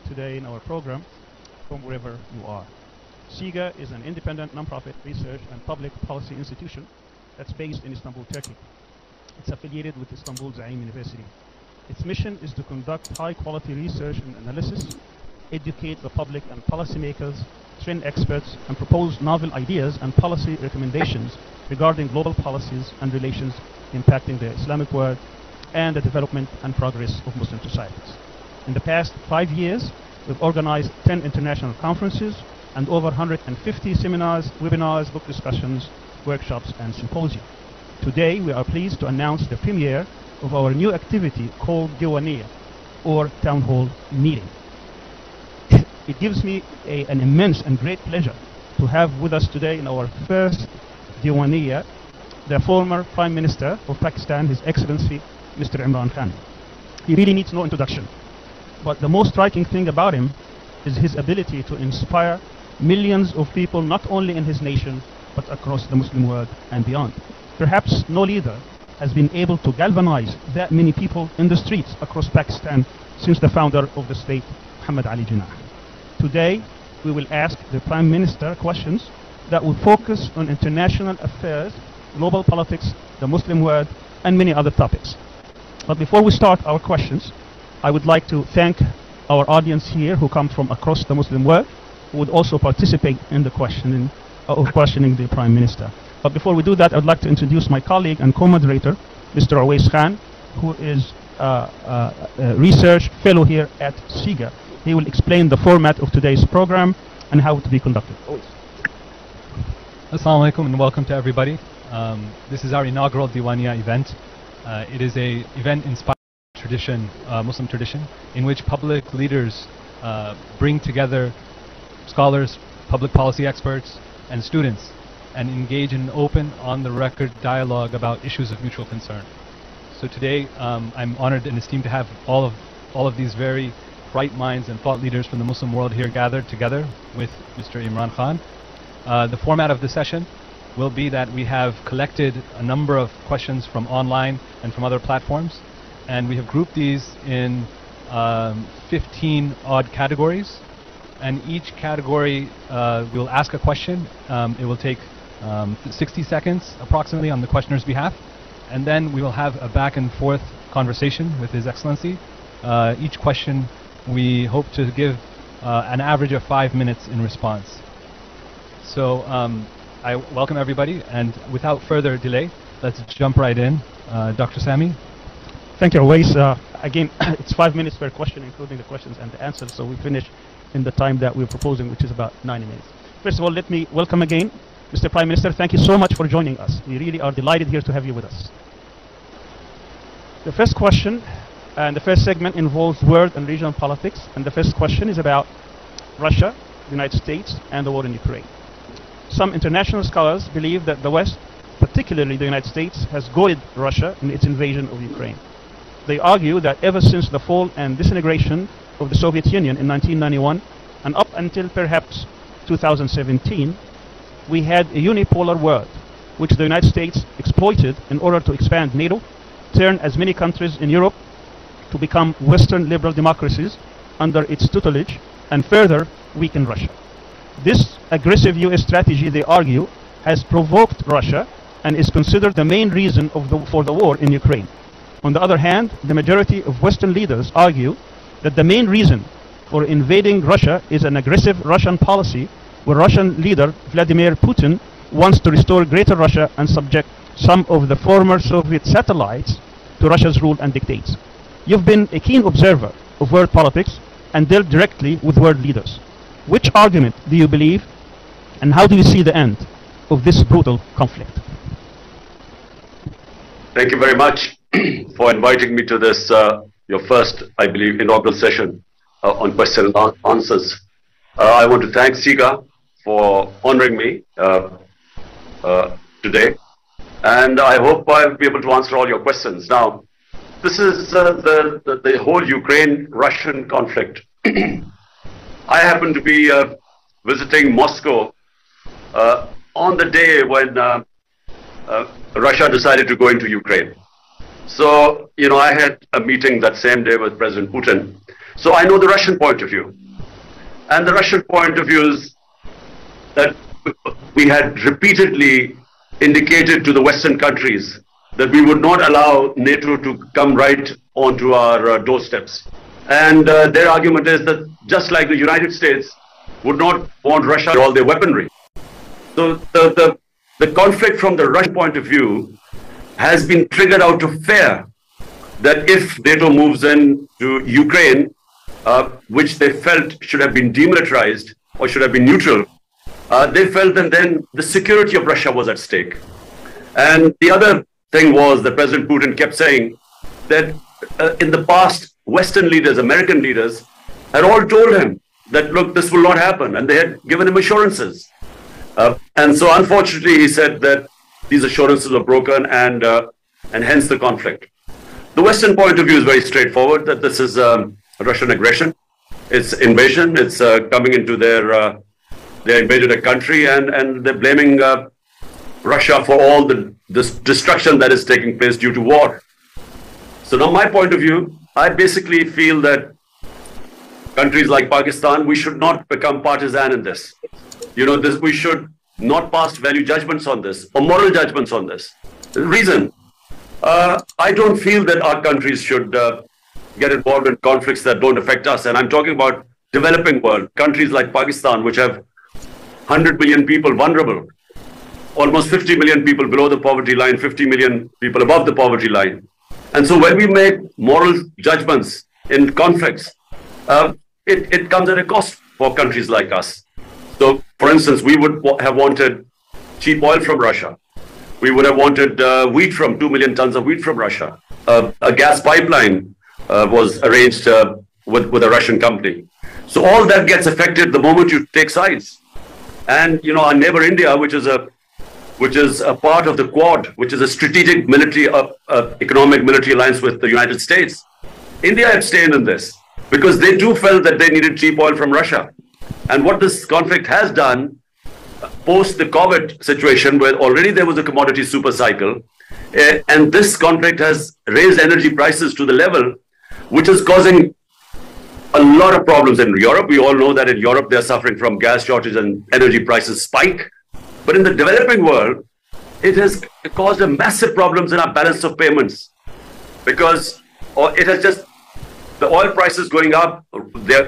today in our program from wherever you are. SIGA is an independent nonprofit research and public policy institution that's based in Istanbul, Turkey. It's affiliated with Istanbul Zaim University. Its mission is to conduct high-quality research and analysis, educate the public and policymakers, train experts, and propose novel ideas and policy recommendations regarding global policies and relations impacting the Islamic world and the development and progress of Muslim societies. In the past 5 years, we've organized 10 international conferences and over 150 seminars, webinars, book discussions, workshops, and symposia. Today, we are pleased to announce the premiere of our new activity called Diwaniya, or Town Hall Meeting. It gives me an immense and great pleasure to have with us today in our first Diwaniya the former Prime Minister of Pakistan, His Excellency, Mr. Imran Khan. He really needs no introduction. But the most striking thing about him is his ability to inspire millions of people, not only in his nation, but across the Muslim world and beyond. Perhaps no leader has been able to galvanize that many people in the streets across Pakistan since the founder of the state, Muhammad Ali Jinnah. Today, we will ask the Prime Minister questions that will focus on international affairs, global politics, the Muslim world, and many other topics. But before we start our questions, I would like to thank our audience here who come from across the Muslim world, who would also participate in the questioning the Prime Minister. But before we do that, I would like to introduce my colleague and co-moderator, Mr. Awais Khan, who is a research fellow here at SIGA. He will explain the format of today's program and how it will be conducted. Assalamu alaikum and welcome to everybody. This is our inaugural Diwaniya event. It is an event inspired by tradition, Muslim tradition, in which public leaders bring together scholars, public policy experts, and students and engage in open, on-the-record dialogue about issues of mutual concern. So today, I'm honored and esteemed to have all of these very bright minds and thought leaders from the Muslim world here gathered together with Mr. Imran Khan. The format of the session will be that we have collected a number of questions from online and from other platforms, and we have grouped these in 15 odd categories, and each category will ask a question. It will take 60 seconds approximately on the questioner's behalf, and then we will have a back and forth conversation with His Excellency. Each question we hope to give an average of 5 minutes in response. So I welcome everybody, and without further delay, let's jump right in. Dr. Sami. Thank you, Awais. Again, it's 5 minutes per question, including the questions and the answers, so we finish in the time that we're proposing, which is about 90 minutes. First of all, let me welcome again Mr. Prime Minister. Thank you so much for joining us. We really are delighted here to have you with us. The first question and the first segment involves world and regional politics, and the first question is about Russia, the United States, and the war in Ukraine. Some international scholars believe that the West, particularly the United States, has goaded Russia in its invasion of Ukraine. They argue that ever since the fall and disintegration of the Soviet Union in 1991 and up until perhaps 2017, we had a unipolar world, which the United States exploited in order to expand NATO, turn as many countries in Europe to become Western liberal democracies under its tutelage, and further weaken Russia. This aggressive US strategy, they argue, has provoked Russia and is considered the main reason for the war in Ukraine. On the other hand, the majority of Western leaders argue that the main reason for invading Russia is an aggressive Russian policy, where Russian leader Vladimir Putin wants to restore Greater Russia and subject some of the former Soviet satellites to Russia's rule and dictates. You've been a keen observer of world politics and dealt directly with world leaders. Which argument do you believe, and how do you see the end of this brutal conflict? Thank you very much for inviting me to this, your first, I believe, inaugural session on question and answers. I want to thank SIGA for honoring me today, and I hope I'll be able to answer all your questions. Now, this is the whole Ukraine-Russian conflict. I happen to be visiting Moscow on the day when Russia decided to go into Ukraine. So, I had a meeting that same day with President Putin. So I know the Russian point of view. And the Russian point of view is that we had repeatedly indicated to the Western countries that we would not allow NATO to come right onto our doorsteps. And their argument is that just like the United States would not want Russia all their weaponry. So the conflict from the Russian point of view has been triggered out of fear that if NATO moves in to Ukraine, which they felt should have been demilitarized or should have been neutral, they felt that then the security of Russia was at stake. And the other thing was that President Putin kept saying that in the past, Western leaders, American leaders, had all told him that, look, this will not happen. And they had given him assurances. And so unfortunately, he said that these assurances were broken and hence the conflict. The Western point of view is very straightforward, that this is Russian aggression. It's invasion. It's coming into they invaded a country and they're blaming Russia for all this destruction that is taking place due to war. So now my point of view, I basically feel that countries like Pakistan, we should not become partisan in this. You know, we should not pass value judgments on this or moral judgments on this. The reason, I don't feel that our countries should get involved in conflicts that don't affect us. And I'm talking about developing world, countries like Pakistan, which have 100 million people vulnerable, almost 50 million people below the poverty line, 50 million people above the poverty line. And so when we make moral judgments in conflicts, it comes at a cost for countries like us. So, for instance, we would have wanted cheap oil from Russia. We would have wanted wheat 2 million tons of wheat from Russia. A gas pipeline was arranged with a Russian company. So all that gets affected the moment you take sides. And, you know, our neighbor India, which is a part of the Quad, which is a strategic military, economic military alliance with the United States, India abstained in this because they too felt that they needed cheap oil from Russia. And what this conflict has done, post the COVID situation where already there was a commodity super cycle, and this conflict has raised energy prices to the level which is causing a lot of problems in Europe. We all know that in Europe they're suffering from gas shortage and energy prices spike. But in the developing world, it has caused a massive problems in our balance of payments because it has just, the oil prices going up,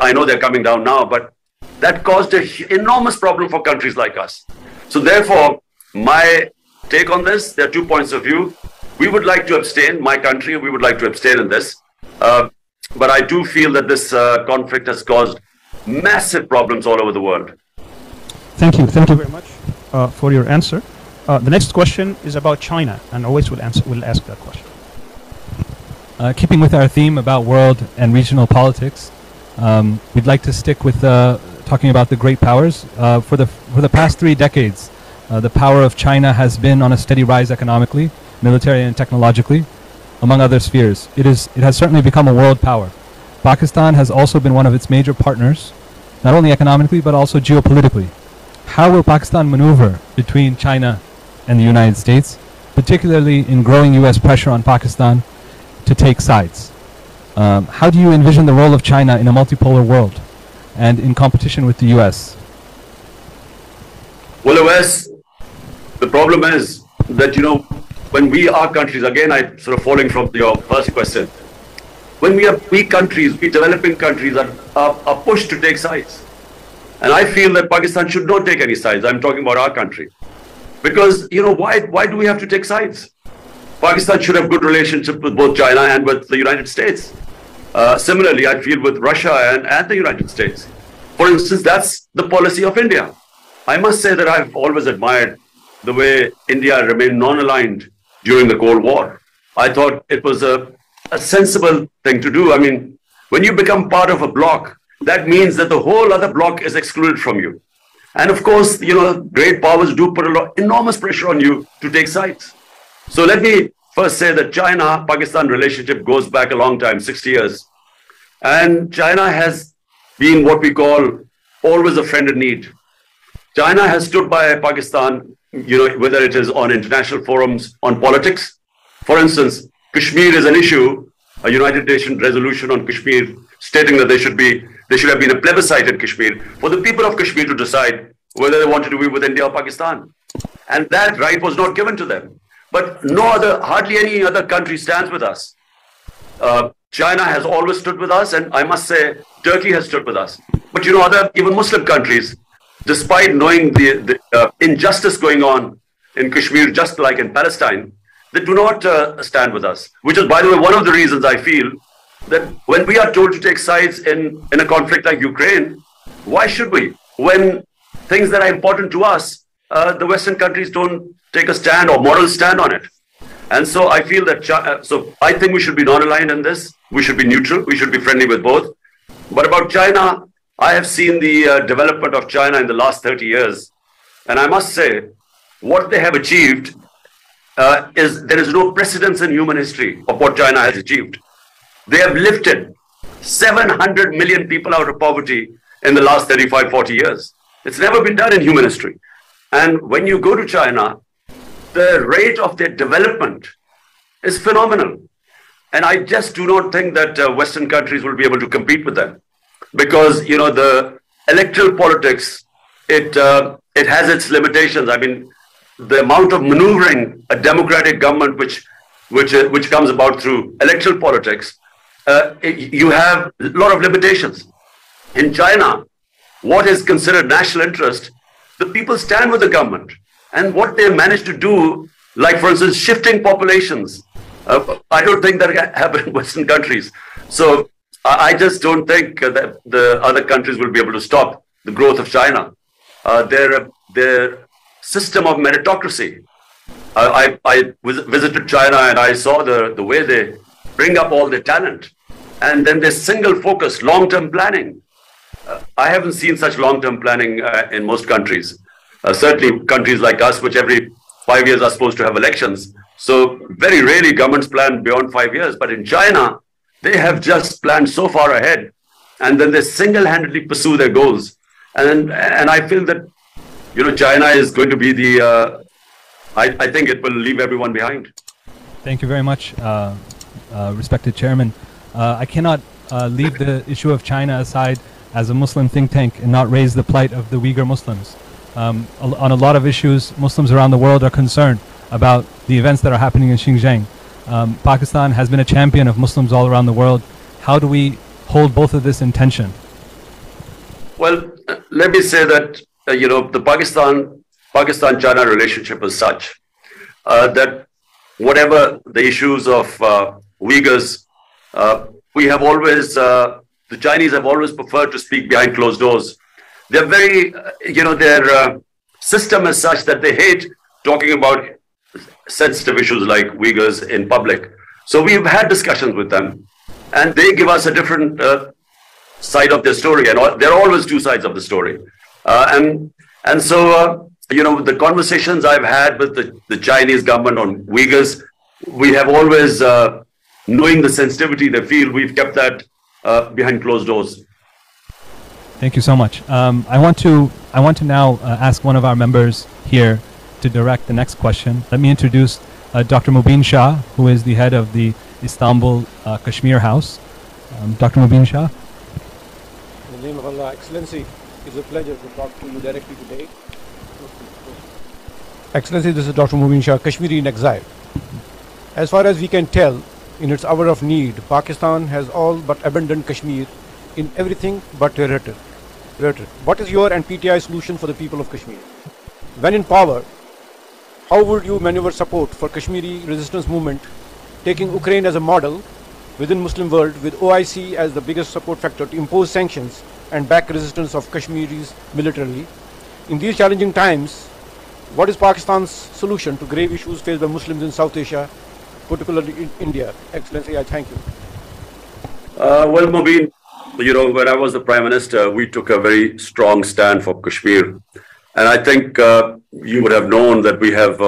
I know they're coming down now, but that caused an enormous problem for countries like us. So therefore, my take on this, there are 2 points of view. We would like to abstain, my country, we would like to abstain in this. But I do feel that this conflict has caused massive problems all over the world. Thank you very much for your answer. The next question is about China, and always will ask that question. Keeping with our theme about world and regional politics, we'd like to stick with talking about the great powers. For the past 3 decades, the power of China has been on a steady rise economically, military and technologically, among other spheres. It has certainly become a world power. Pakistan has also been one of its major partners, not only economically but also geopolitically. How will Pakistan maneuver between China and the United States, particularly in growing US pressure on Pakistan to take sides? How do you envision the role of China in a multipolar world and in competition with the US? Well, OS, the problem is that, you know, when we are countries, again, I'm sort of falling from your first question, when we are weak countries, we developing countries are pushed to take sides. And I feel that Pakistan should not take any sides. I'm talking about our country. Because, you know, why do we have to take sides? Pakistan should have good relationship with both China and with the United States. Similarly, I feel with Russia and the United States. For instance, that's the policy of India. I must say that I've always admired the way India remained non-aligned during the Cold War. I thought it was a sensible thing to do. I mean, when you become part of a bloc, that means that the whole other bloc is excluded from you. And of course, you know, great powers do put enormous pressure on you to take sides. So let me first say that China-Pakistan relationship goes back a long time, 60 years. And China has been what we call always a friend in need. China has stood by Pakistan, you know, whether it is on international forums, on politics. For instance, Kashmir is an issue. A United Nations resolution on Kashmir stating that there should have been a plebiscite in Kashmir for the people of Kashmir to decide whether they wanted to be with India or Pakistan. And that right was not given to them. But hardly any other country stands with us. China has always stood with us, and I must say, Turkey has stood with us. But even Muslim countries, despite knowing the injustice going on in Kashmir, just like in Palestine, they do not stand with us. Which is, by the way, one of the reasons I feel that when we are told to take sides in a conflict like Ukraine, why should we? When things that are important to us, the Western countries don't take a stand or moral stand on it. And so I feel that, I think we should be non-aligned in this. We should be neutral. We should be friendly with both. But about China, I have seen the development of China in the last 30 years. And I must say, what they have achieved there is no precedence in human history of what China has achieved. They have lifted 700 million people out of poverty in the last 35, 40 years. It's never been done in human history. And when you go to China, the rate of their development is phenomenal. And I just do not think that Western countries will be able to compete with them. Because, the electoral politics, it has its limitations. I mean, the amount of maneuvering a democratic government which comes about through electoral politics, you have a lot of limitations. In China, what is considered national interest, the people stand with the government. And what they managed to do, like for instance, shifting populations, I don't think that can happen in Western countries. So I just don't think that the other countries will be able to stop the growth of China. Their system of meritocracy. I visited China and I saw the way they bring up all their talent. And then their single focus, long-term planning. I haven't seen such long-term planning in most countries. Certainly countries like us, which every 5 years are supposed to have elections. So very rarely governments plan beyond 5 years. But in China, they have just planned so far ahead. And then they single-handedly pursue their goals. And I feel that, China is going to be I think it will leave everyone behind. Thank you very much, respected Chairman. I cannot leave the issue of China aside as a Muslim think tank and not raise the plight of the Uyghur Muslims. On a lot of issues, Muslims around the world are concerned about the events that are happening in Xinjiang. Pakistan has been a champion of Muslims all around the world. How do we hold both of this in tension? Well, let me say that, the Pakistan-China relationship is such that whatever the issues of Uyghurs, we have always, the Chinese have always preferred to speak behind closed doors. They're very, their system is such that they hate talking about sensitive issues like Uyghurs in public. So we've had discussions with them and they give us a different side of their story, and there are always two sides of the story. And so, the conversations I've had with the Chinese government on Uyghurs, we have always, knowing the sensitivity they feel, we've kept that behind closed doors. Thank you so much. I want to now ask one of our members here to direct the next question. Let me introduce Dr. Mubin Shah, who is the head of the Istanbul Kashmir House. Dr. Mubin Shah. In the name of Allah, Excellency, it's a pleasure to talk to you directly today. Excellency, this is Dr. Mubin Shah, Kashmiri in exile. As far as we can tell, in its hour of need, Pakistan has all but abandoned Kashmir in everything but rhetoric. What is your and PTI solution for the people of Kashmir? When in power, how would you maneuver support for Kashmiri resistance movement, taking Ukraine as a model within Muslim world, with OIC as the biggest support factor to impose sanctions and back resistance of Kashmiris militarily? In these challenging times, what is Pakistan's solution to grave issues faced by Muslims in South Asia, particularly in India? Excellency, I thank you. Well, Mubin, when I was the Prime Minister, we took a very strong stand for Kashmir. And I think you would have known that we have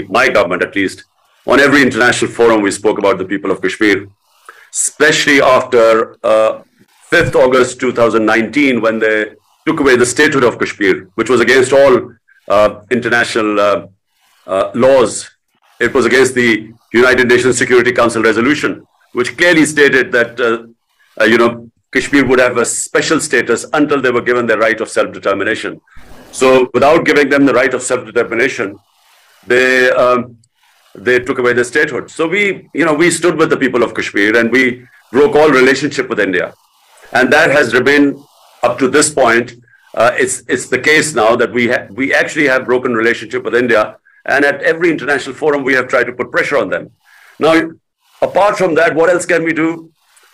my government at least, on every international forum, we spoke about the people of Kashmir, especially after 5th August 2019, when they took away the statehood of Kashmir, which was against all international laws. It was against the United Nations Security Council resolution, which clearly stated that, Kashmir would have a special status until they were given the right of self-determination. So without giving them the right of self-determination, they took away their statehood. So we stood with the people of Kashmir and we broke all relationship with India. And that has remained up to this point. It's the case now that we actually have broken relationship with India. And at every international forum, we have tried to put pressure on them. Now, apart from that, what else can we do?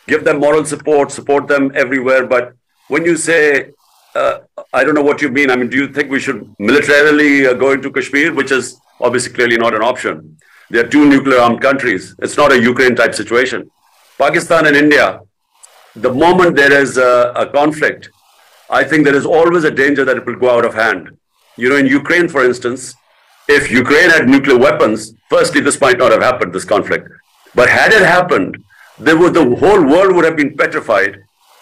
Give them moral support them everywhere. But when you say, I don't know what you mean. I mean, do you think we should militarily go into Kashmir, which is obviously clearly not an option? There are two nuclear armed countries. It's not a Ukraine type situation. Pakistan and India, the moment there is a conflict, I think there is always a danger that it will go out of hand. You know, in Ukraine, for instance, if Ukraine had nuclear weapons, firstly, this might not have happened, this conflict. But had it happened, the whole world would have been petrified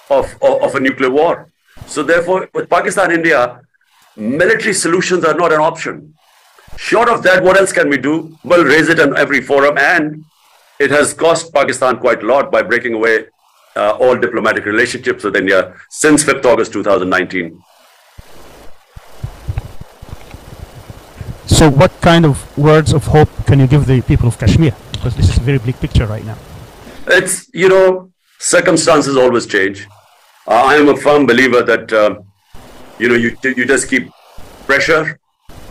of a nuclear war. So therefore, with Pakistan and India, military solutions are not an option. Short of that, what else can we do? Well, raise it on every forum, and it has cost Pakistan quite a lot by breaking away all diplomatic relationships with India since 5th August 2019. So what kind of words of hope can you give the people of Kashmir? Because this is a very bleak picture right now. It's, you know, circumstances always change. I am a firm believer that, you know, you just keep pressure.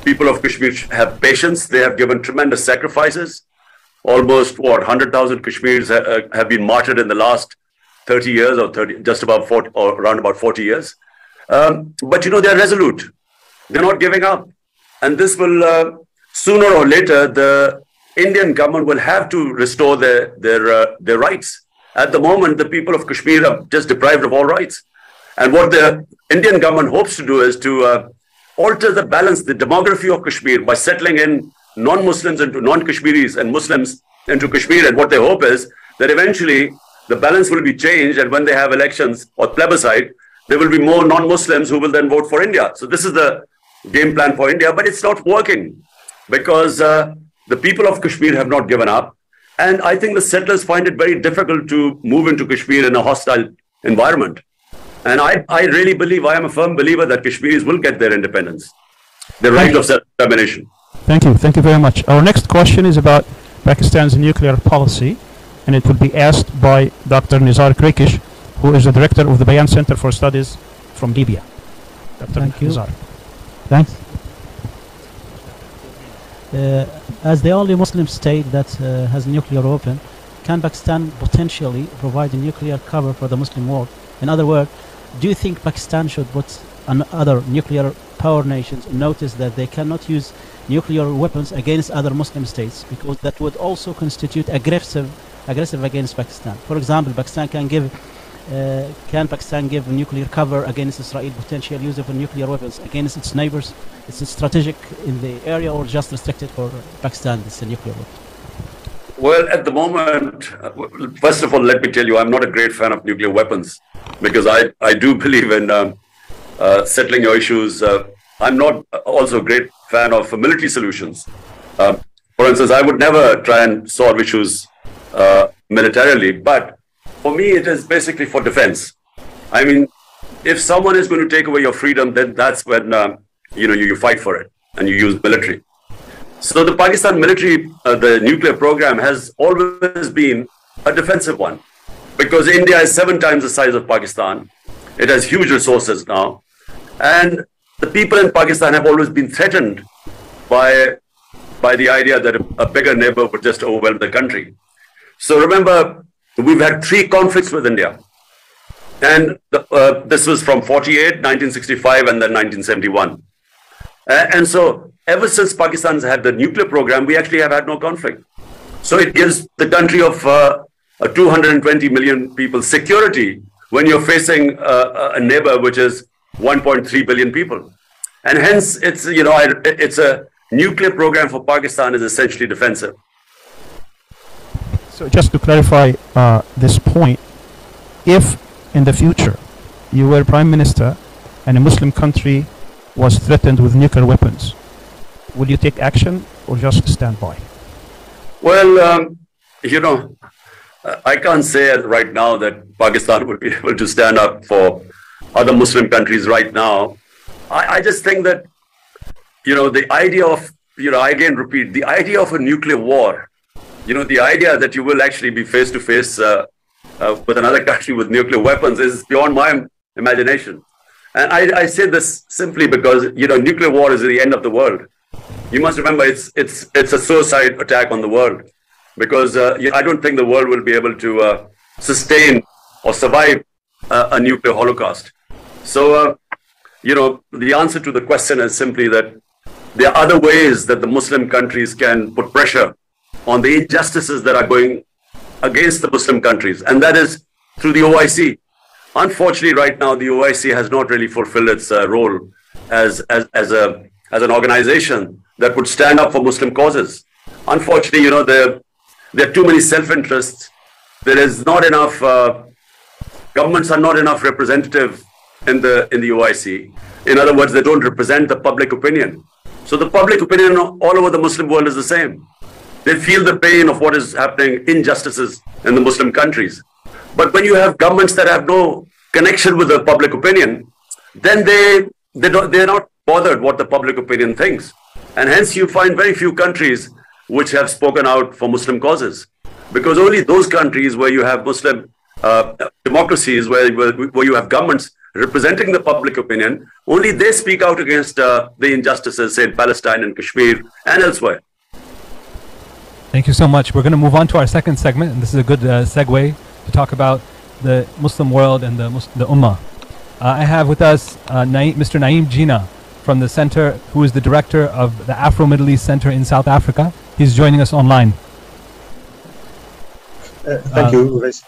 People of Kashmir have patience. They have given tremendous sacrifices. Almost, 100,000 Kashmiris have been martyred in the last 30 years or just about 40, or around about 40 years. But, you know, they're resolute. They're not giving up. And this will, sooner or later, the Indian government will have to restore their rights. At the moment, the people of Kashmir are just deprived of all rights. And what the Indian government hopes to do is to alter the balance, the demography of Kashmir by settling in non-Muslims into non-Kashmiris and Muslims into Kashmir. And what they hope is that eventually the balance will be changed, and when they have elections or plebiscite, there will be more non-Muslims who will then vote for India. So this is the game plan for India, but it's not working because the people of Kashmir have not given up. And I think the settlers find it very difficult to move into Kashmir in a hostile environment. And I really believe, I am a firm believer that Kashmiris will get their independence, the right of self-determination. Thank you. Thank you very much. Our next question is about Pakistan's nuclear policy, and it will be asked by Dr. Nizar Krikish, who is the director of the Bayan Center for Studies from Libya. Dr. Thank you. Nizar. Thanks. As the only Muslim state that has nuclear weapon, can Pakistan potentially provide a nuclear cover for the Muslim world? In other words, do you think Pakistan should put other nuclear power nations notice that they cannot use nuclear weapons against other Muslim states, because that would also constitute aggressive against Pakistan? For example, can Pakistan give nuclear cover against Israel potential use of nuclear weapons against its neighbors? Is it strategic in the area or just restricted for Pakistan, this nuclear weapon? Well, at the moment, first of all, let me tell you, I'm not a great fan of nuclear weapons because I do believe in settling your issues. I'm not also a great fan of military solutions. For instance, I would never try and solve issues militarily, but for me, it is basically for defense. I mean, if someone is going to take away your freedom, then that's when you fight for it and you use military. So the Pakistan military, the nuclear program has always been a defensive one because India is 7 times the size of Pakistan. It has huge resources now. And the people in Pakistan have always been threatened by the idea that a bigger neighbor would just overwhelm the country. So remember, we've had 3 conflicts with India. And this was from 48, 1965, and then 1971. And so ever since Pakistan has had the nuclear program, we actually have had no conflict. So it gives the country of 220 million people security when you're facing a neighbor which is 1.3 billion people. And hence, it's a nuclear program for Pakistan is essentially defensive. So just to clarify this point, if in the future you were Prime Minister and a Muslim country was threatened with nuclear weapons, will you take action or just stand by? Well, I can't say right now that Pakistan would be able to stand up for other Muslim countries right now. I just think that, the idea of, I again repeat, the idea of a nuclear war, the idea that you will actually be face to face with another country with nuclear weapons is beyond my imagination. And I say this simply because, nuclear war is the end of the world. You must remember it's a suicide attack on the world, because I don't think the world will be able to sustain or survive a nuclear holocaust. So, the answer to the question is simply that there are other ways that the Muslim countries can put pressure on the injustices that are going against the Muslim countries, and that is through the OIC. Unfortunately, right now, the OIC has not really fulfilled its role as an organization that would stand up for Muslim causes. Unfortunately, there are too many self-interests. There is not enough, governments are not enough representative in the OIC. In other words, they don't represent the public opinion. So the public opinion all over the Muslim world is the same. They feel the pain of what is happening, injustices in the Muslim countries. But when you have governments that have no connection with the public opinion, then they're not bothered what the public opinion thinks. And hence you find very few countries which have spoken out for Muslim causes. Because only those countries where you have Muslim democracies, where you have governments representing the public opinion, only they speak out against the injustices, say in Palestine and Kashmir and elsewhere. Thank you so much. We're going to move on to our second segment, and this is a good segue to talk about the Muslim world and the Ummah. I have with us Mr. Naeem Jinnah from the Center, who is the director of the Afro-Middle East Center in South Africa. He's joining us online. Thank you, Rais.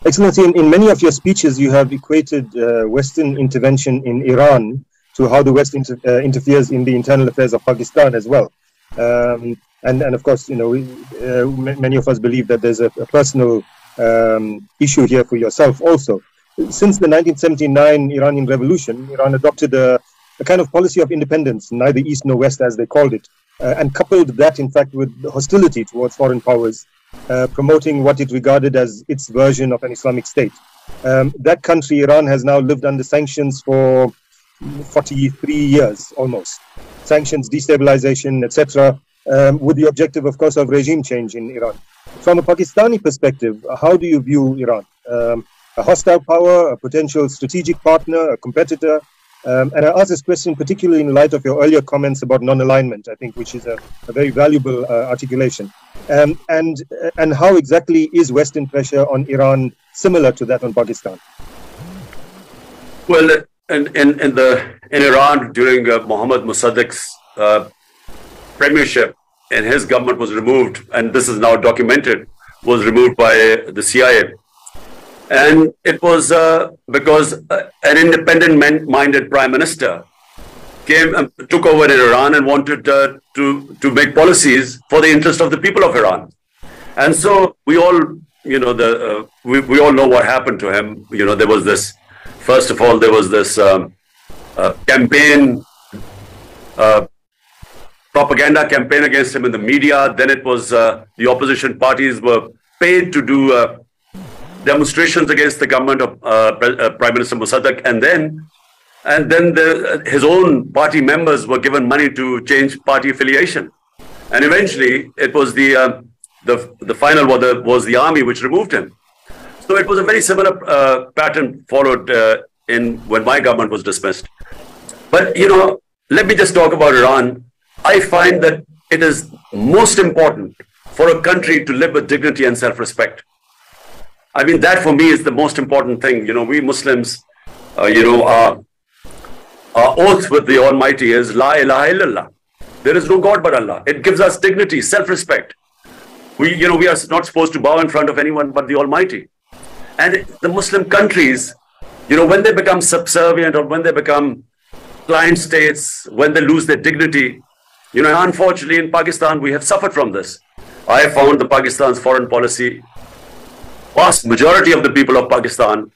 Excellency, in many of your speeches, you have equated Western intervention in Iran to how the West interferes in the internal affairs of Pakistan as well. And of course, many of us believe that there's a personal issue here for yourself also. Since the 1979 Iranian Revolution, Iran adopted a kind of policy of independence, neither East nor West as they called it, and coupled that, in fact, with hostility towards foreign powers, promoting what it regarded as its version of an Islamic state. That country, Iran, has now lived under sanctions for 43 years almost. Sanctions, destabilization, etc., with the objective, of course, of regime change in Iran. From a Pakistani perspective, how do you view Iran? A hostile power, a potential strategic partner, a competitor? And I ask this question particularly in light of your earlier comments about non-alignment, I think, which is a very valuable articulation. And how exactly is Western pressure on Iran similar to that on Pakistan? Well, in Iran, during Mohammad Mossadegh's premiership, and his government was removed, and this is now documented, was removed by the CIA. And it was because an independent-minded prime minister took over in Iran and wanted to make policies for the interest of the people of Iran. And so we all, we all know what happened to him. There was this. First of all, there was this campaign, propaganda campaign against him in the media. Then it was the opposition parties were paid to do demonstrations against the government of Prime Minister Mossadegh, and then his own party members were given money to change party affiliation, and eventually it was the final was the army which removed him. So it was a very similar pattern followed when my government was dismissed. But let me just talk about Iran. I find that it is most important for a country to live with dignity and self-respect. I mean, that for me is the most important thing. We Muslims, our oath with the Almighty is La ilaha illallah. There is no God but Allah. It gives us dignity, self-respect. We are not supposed to bow in front of anyone but the Almighty. And the Muslim countries, when they become subservient or when they become client states, when they lose their dignity, unfortunately in Pakistan, we have suffered from this. I have found the Pakistan's foreign policy, vast majority of the people of Pakistan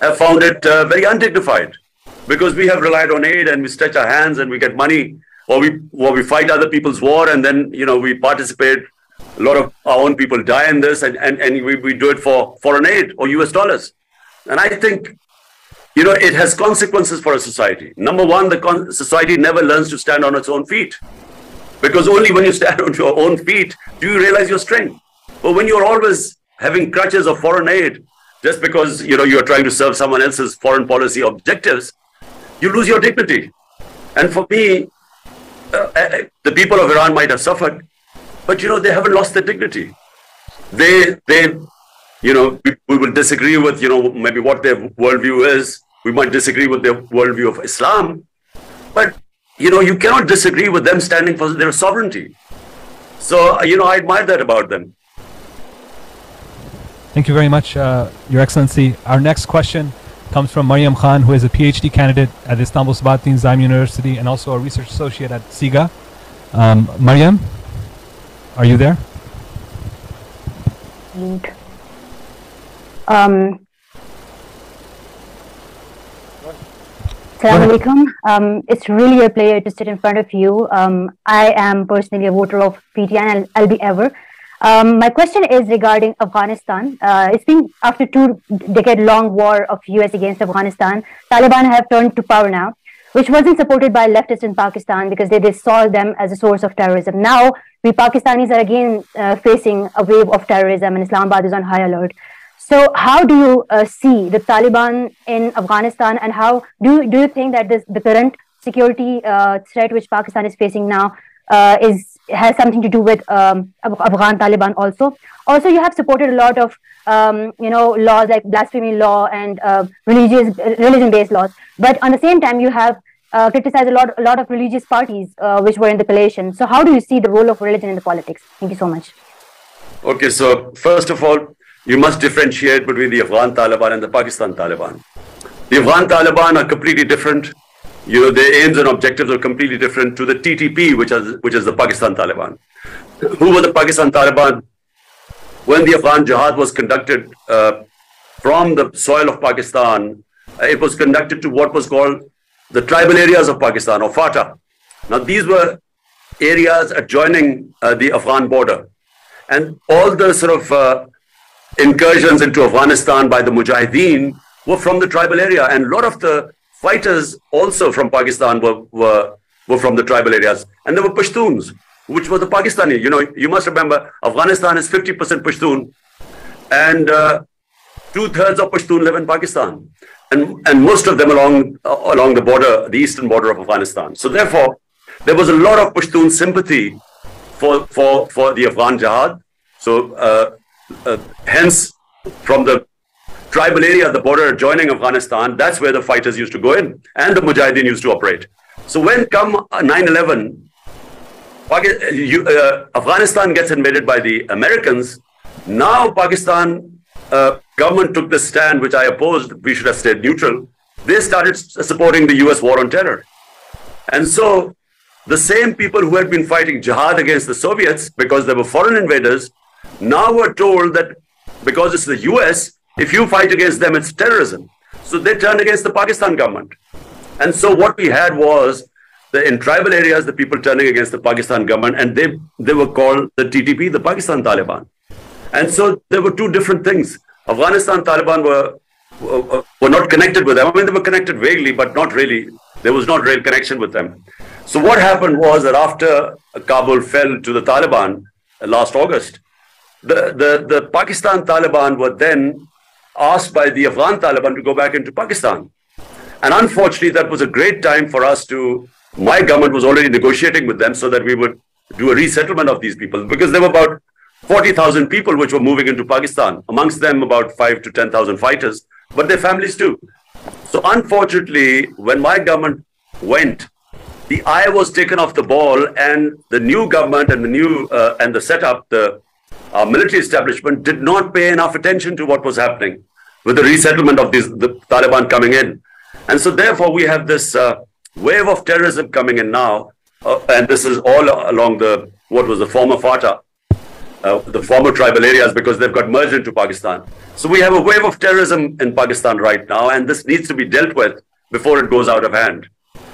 have found it very undignified, because we have relied on aid and we stretch our hands and we get money, or we fight other people's war, and then we participate A lot of our own people die in this, and we do it for foreign aid or US dollars. And I think, it has consequences for a society. Number one, the society never learns to stand on its own feet. Because only when you stand on your own feet do you realize your strength. But when you're always having crutches of foreign aid, just because, you're trying to serve someone else's foreign policy objectives, you lose your dignity. And for me, the people of Iran might have suffered, but, they haven't lost their dignity. We will disagree with, maybe what their worldview is. We might disagree with their worldview of Islam, but, you cannot disagree with them standing for their sovereignty. So, I admire that about them. Thank you very much, Your Excellency. Our next question comes from Mariam Khan, who is a PhD candidate at Istanbul Sabahattin Zaim University and also a research associate at SIGA. Mariam, are you there? Assalamu alaikum. It's really a pleasure to sit in front of you. I am personally a voter of PTI and I'll be ever. My question is regarding Afghanistan. It's been after 2-decade-long war of US against Afghanistan. Taliban have turned to power now, which wasn't supported by leftists in Pakistan because they saw them as a source of terrorism. Now, we Pakistanis are again facing a wave of terrorism and Islamabad is on high alert. So how do you see the Taliban in Afghanistan, and how do you think that the current security threat which Pakistan is facing now has something to do with Afghan Taliban also? Also, you have supported a lot of laws like blasphemy law and religion-based laws, but on the same time you have criticized a lot of religious parties which were in the coalition. So how do you see the role of religion in the politics? Thank you so much. Okay, so first of all, you must differentiate between the Afghan Taliban and the Pakistan Taliban. The Afghan Taliban are completely different. Their aims and objectives are completely different to the TTP, which is the Pakistan Taliban. Who were the Pakistan Taliban? When the Afghan Jihad was conducted from the soil of Pakistan, it was conducted to what was called the tribal areas of Pakistan, or FATA. Now, these were areas adjoining the Afghan border. And all the sort of incursions into Afghanistan by the Mujahideen were from the tribal area. And a lot of the fighters also from Pakistan were from the tribal areas. And there were Pashtuns, which were the Pakistani. You must remember, Afghanistan is 50% Pashtun, and 2/3 of Pashtun live in Pakistan. And most of them along the border, the eastern border of Afghanistan. So therefore, there was a lot of Pashtun sympathy for the Afghan Jihad. So hence, from the tribal area, the border adjoining Afghanistan, that's where the fighters used to go in, and the Mujahideen used to operate. So when come 9/11, Afghanistan gets invaded by the Americans. Now Pakistan government took the stand, which I opposed. We should have stayed neutral. They started supporting the US war on terror. And so the same people who had been fighting jihad against the Soviets because they were foreign invaders now were told that because it's the US, if you fight against them, it's terrorism. So they turned against the Pakistan government. And so what we had was, in tribal areas, the people turning against the Pakistan government, and they were called the TTP, the Pakistan Taliban. And so there were two different things. Afghanistan Taliban were not connected with them. I mean, they were connected vaguely, but not really. There was not real connection with them. So what happened was that after Kabul fell to the Taliban last August, the Pakistan Taliban were then asked by the Afghan Taliban to go back into Pakistan. And unfortunately, that was a great time for us my government was already negotiating with them so that we would do a resettlement of these people, because there were about 40,000 people which were moving into Pakistan, amongst them about 5,000 to 10,000 fighters, but their families too. So unfortunately, when my government went, the eye was taken off the ball, and the new government and the setup, the military establishment did not pay enough attention to what was happening with the resettlement of the Taliban coming in. And so therefore we have this wave of terrorism coming in now, and this is all along what was the former FATA, the former tribal areas, because they've got merged into Pakistan. So we have a wave of terrorism in Pakistan right now, and this needs to be dealt with before it goes out of hand.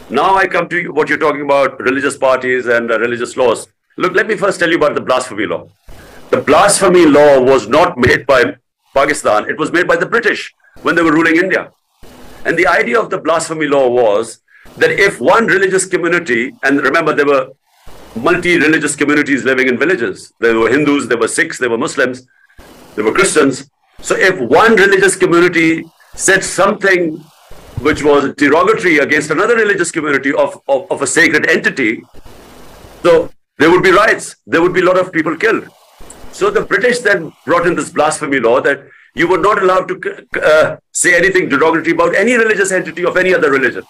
Now I come to what you're talking about, religious parties and religious laws. Look, let me first tell you about the blasphemy law. the blasphemy law was not made by Pakistan, it was made by the British when they were ruling India. And the idea of the blasphemy law was that if one religious community, and remember there were multi-religious communities living in villages. There were Hindus, there were Sikhs, there were Muslims, there were Christians. So if one religious community said something which was derogatory against another religious community of a sacred entity, so there would be riots, there would be a lot of people killed. So the British then brought in this blasphemy law that you were not allowed to say anything derogatory about any religious entity of any other religion.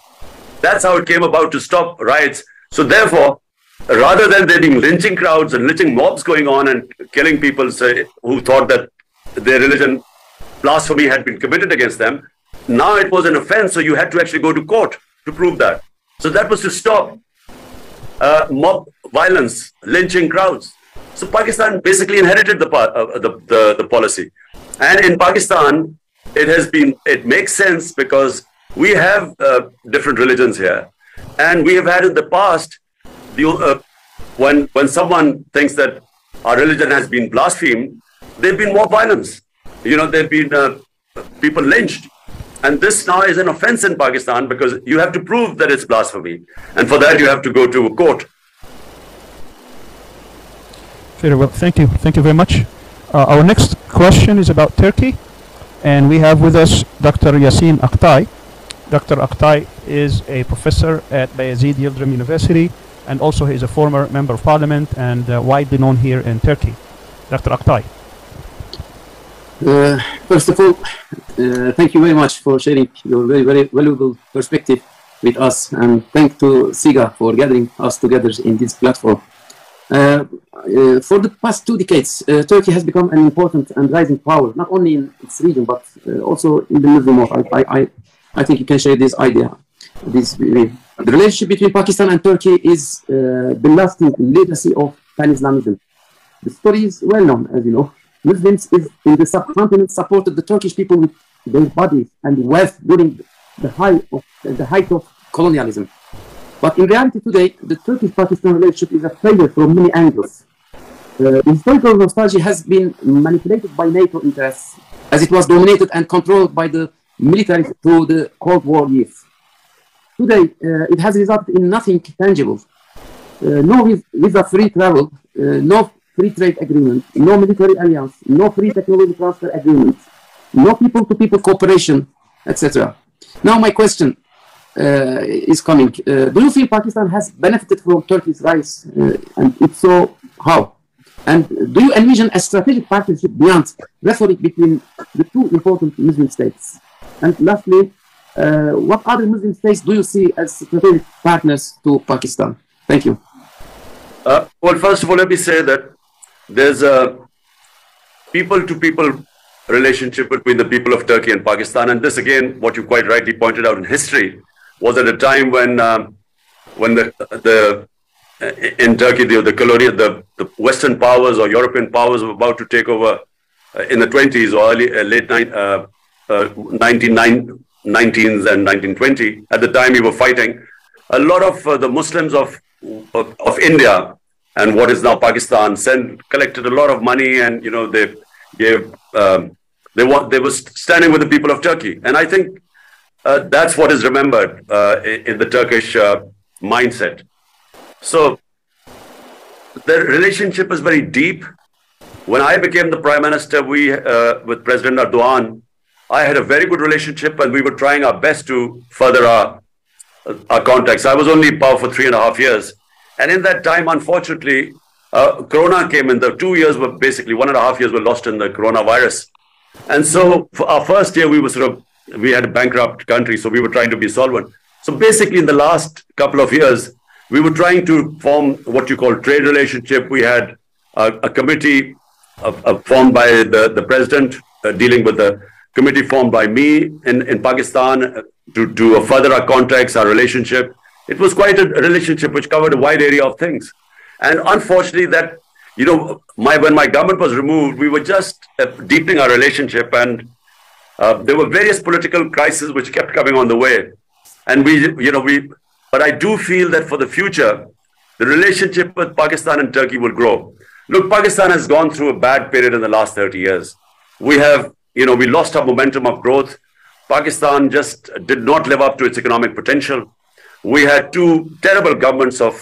That's how it came about, to stop riots. So therefore, rather than there being lynching crowds and lynching mobs going on and killing people who thought that their religion blasphemy had been committed against them, now it was an offense, so you had to actually go to court to prove that. So that was to stop mob violence, lynching crowds. So Pakistan basically inherited the policy. And in Pakistan, it makes sense because we have different religions here. And we have had in the past, when someone thinks that our religion has been blasphemed, there've been more violence. There've been people lynched. And this now is an offense in Pakistan because you have to prove that it's blasphemy. And for that, you have to go to a court. Very well, thank you. Thank you very much. Our next question is about Turkey. And we have with us Dr. Yasin Aktay. Dr. Aktay is a professor at Bayezid Yildirim University, and also he is a former member of parliament and widely known here in Turkey. Dr. Aktay. First of all, thank you very much for sharing your very, very valuable perspective with us, and thank to SIGA for gathering us together in this platform. For the past 2 decades, Turkey has become an important and rising power, not only in its region, but also in the Muslim world. I think you can share this idea. The relationship between Pakistan and Turkey is the lasting legacy of Pan-Islamism. The story is well known, as you know. Muslims in the subcontinent supported the Turkish people with their bodies and wealth during the height of colonialism. But in reality today, the Turkish-Pakistan relationship is a failure from many angles. The historical nostalgia has been manipulated by NATO interests, as it was dominated and controlled by the military through the Cold War years. Today, it has resulted in nothing tangible. No visa-free travel, no free trade agreement, no military alliance, no free technology transfer agreement, no people-to-people cooperation, etc. Now my question is coming. Do you feel Pakistan has benefited from Turkey's rise? And if so, how? And do you envision a strategic partnership beyond rhetoric between the two important Muslim states? And lastly, what other Muslim states do you see as strategic partners to Pakistan? Thank you. Well, first of all, let me say that there's a people-to-people relationship between the people of Turkey and Pakistan. And this, again, what you quite rightly pointed out in history, was at a time when in Turkey, the Western powers or European powers were about to take over in the 20s or late 1919s and 1920. At the time, we were fighting. A lot of the Muslims of India and what is now Pakistan collected a lot of money, and they gave they were standing with the people of Turkey, and I think that's what is remembered in the Turkish mindset. So the relationship is very deep. When I became the Prime Minister, with President Erdogan, I had a very good relationship, and we were trying our best to further our contacts. I was only in power for 3.5 years. And in that time, unfortunately, Corona came in. The 2 years were basically 1.5 years were lost in the coronavirus. And so for our first year, we had a bankrupt country, so we were trying to be solvent. So basically, in the last couple of years, we were trying to form what you call trade relationship. We had a committee formed by the president, dealing with the committee formed by me in Pakistan to further our contacts, our relationship. It was quite a relationship which covered a wide area of things. And unfortunately, when my government was removed, we were just deepening our relationship, and there were various political crises which kept coming on the way. And but I do feel that for the future, the relationship with Pakistan and Turkey will grow. Look, Pakistan has gone through a bad period in the last 30 years. We have, we lost our momentum of growth. Pakistan just did not live up to its economic potential. We had two terrible governments of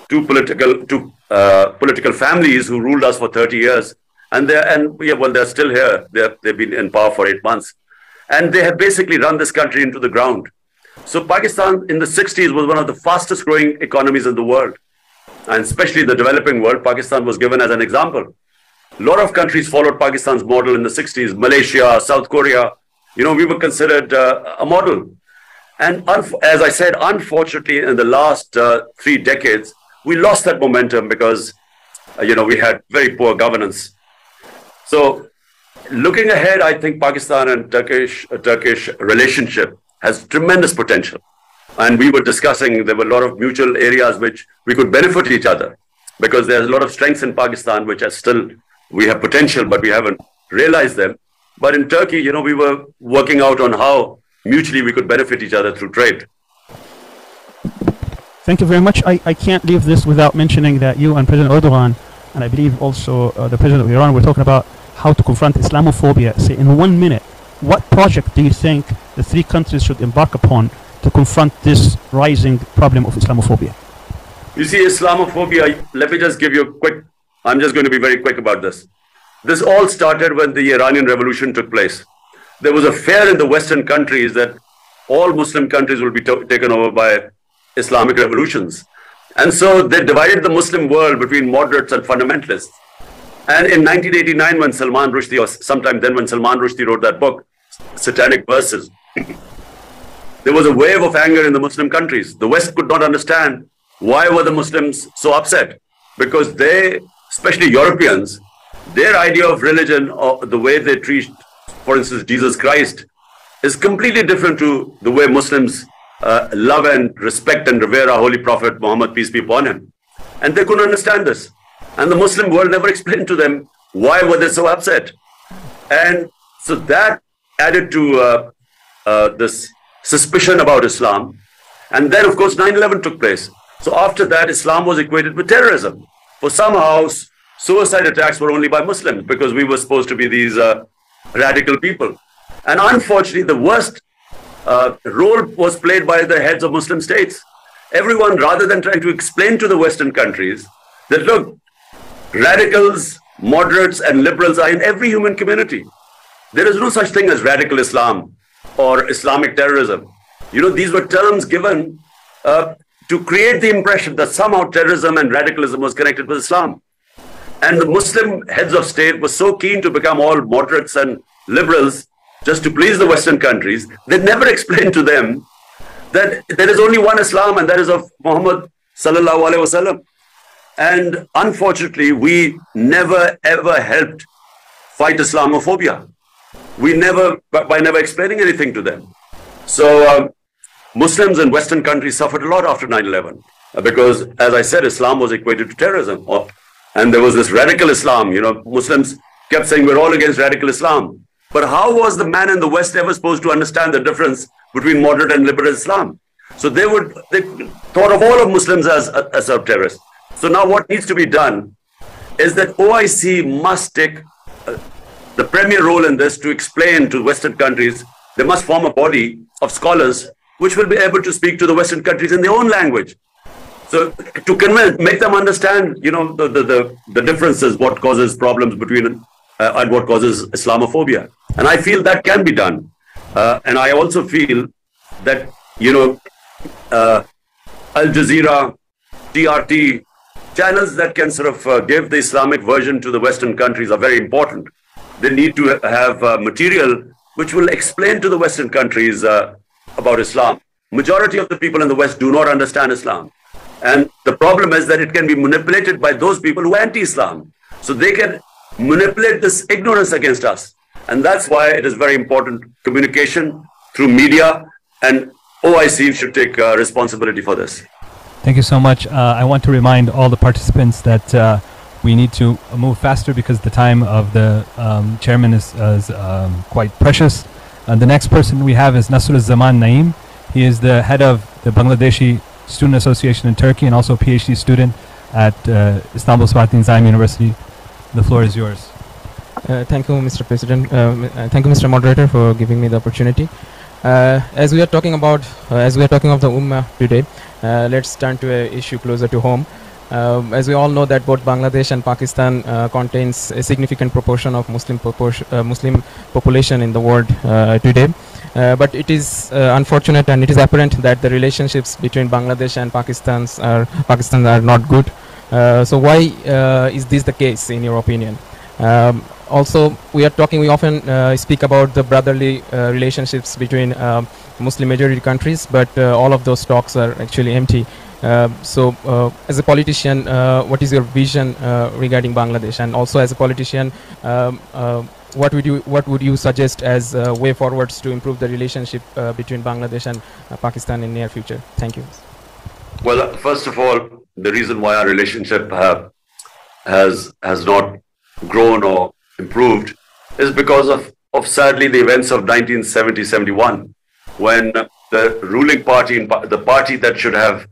two political families who ruled us for 30 years. And they're still here. They've been in power for 8 months. And they have basically run this country into the ground. So Pakistan in the 60s was one of the fastest growing economies in the world. And especially the developing world, Pakistan was given as an example. A lot of countries followed Pakistan's model in the 60s. Malaysia, South Korea, we were considered a model. And as I said, unfortunately, in the last 3 decades, we lost that momentum because, we had very poor governance. So looking ahead, I think Pakistan and Turkish relationship has tremendous potential. And we were discussing, there were a lot of mutual areas which we could benefit each other, because there's a lot of strengths in Pakistan which are still, we have potential, but we haven't realized them. But in Turkey, we were working out on how mutually we could benefit each other through trade. Thank you very much. I can't leave this without mentioning that you and President Erdogan, and I believe also the President of Iran, were talking about how to confront Islamophobia. Say, in 1 minute, what project do you think the 3 countries should embark upon to confront this rising problem of Islamophobia? You see, Islamophobia, let me just give you a quick, I'm just going to be very quick about this. This all started when the Iranian Revolution took place. There was a fear in the Western countries that all Muslim countries will be taken over by Islamic revolutions. And so they divided the Muslim world between moderates and fundamentalists. And in 1989, when Salman Rushdie, or sometime then when Salman Rushdie wrote that book, Satanic Verses, there was a wave of anger in the Muslim countries. The West could not understand why were the Muslims so upset, because they, especially Europeans, their idea of religion or the way they treat, for instance, Jesus Christ, is completely different to the way Muslims love and respect and revere our Holy Prophet Muhammad, peace be upon him. And they couldn't understand this. And the Muslim world never explained to them why were they so upset. And so that added to this suspicion about Islam. And then, of course, 9/11 took place. So after that, Islam was equated with terrorism. For somehow, suicide attacks were only by Muslims, because we were supposed to be these radical people. And unfortunately, the worst role was played by the heads of Muslim states. Everyone, rather than trying to explain to the Western countries that, look, radicals, moderates, and liberals are in every human community. There is no such thing as radical Islam or Islamic terrorism. These were terms given to create the impression that somehow terrorism and radicalism was connected with Islam. And the Muslim heads of state were so keen to become all moderates and liberals just to please the Western countries, they never explained to them that there is only one Islam, and that is of Muhammad sallallahu alaihi wasallam. And unfortunately, we never ever helped fight Islamophobia. We never, by never explaining anything to them. So Muslims in Western countries suffered a lot after 9/11, because, as I said, Islam was equated to terrorism. And there was this radical Islam. Muslims kept saying, we're all against radical Islam. But how was the man in the West ever supposed to understand the difference between moderate and liberal Islam? So they thought of all of Muslims as terrorists. So now what needs to be done is that OIC must take the premier role in this to explain to Western countries. They must form a body of scholars which will be able to speak to the Western countries in their own language. So to make them understand, the differences, what causes problems between and what causes Islamophobia. And I feel that can be done. And I also feel that, Al Jazeera, TRT, channels that can sort of give the Islamic version to the Western countries are very important. They need to have material which will explain to the Western countries about Islam. Majority of the people in the West do not understand Islam. And the problem is that it can be manipulated by those people who are anti-Islam. So they can manipulate this ignorance against us. And that's why it is very important, communication through media, and OIC should take responsibility for this. Thank you so much. I want to remind all the participants that we need to move faster because the time of the chairman is quite precious. The next person we have is Nasr Zaman Naeem. He is the head of the Bangladeshi Student Association in Turkey and also a PhD student at Istanbul Spartan Zaim University. The floor is yours. Thank you, Mr. President. Thank you, Mr. Moderator, for giving me the opportunity. As we are talking about the Ummah today, let's turn to an issue closer to home. As we all know that both Bangladesh and Pakistan contains a significant proportion of Muslim population in the world today. But it is unfortunate and it is apparent that the relationships between Bangladesh and Pakistan are not good. So why is this the case in your opinion? Also, we often speak about the brotherly relationships between Muslim majority countries, but all of those talks are actually empty. So as a politician, what is your vision regarding Bangladesh? And also as a politician, what would you suggest as way forwards to improve the relationship between Bangladesh and Pakistan in near future? Thank you. Well, first of all, the reason why our relationship has not grown or improved is because of sadly the events of 1970-71, when the ruling party, the party that should have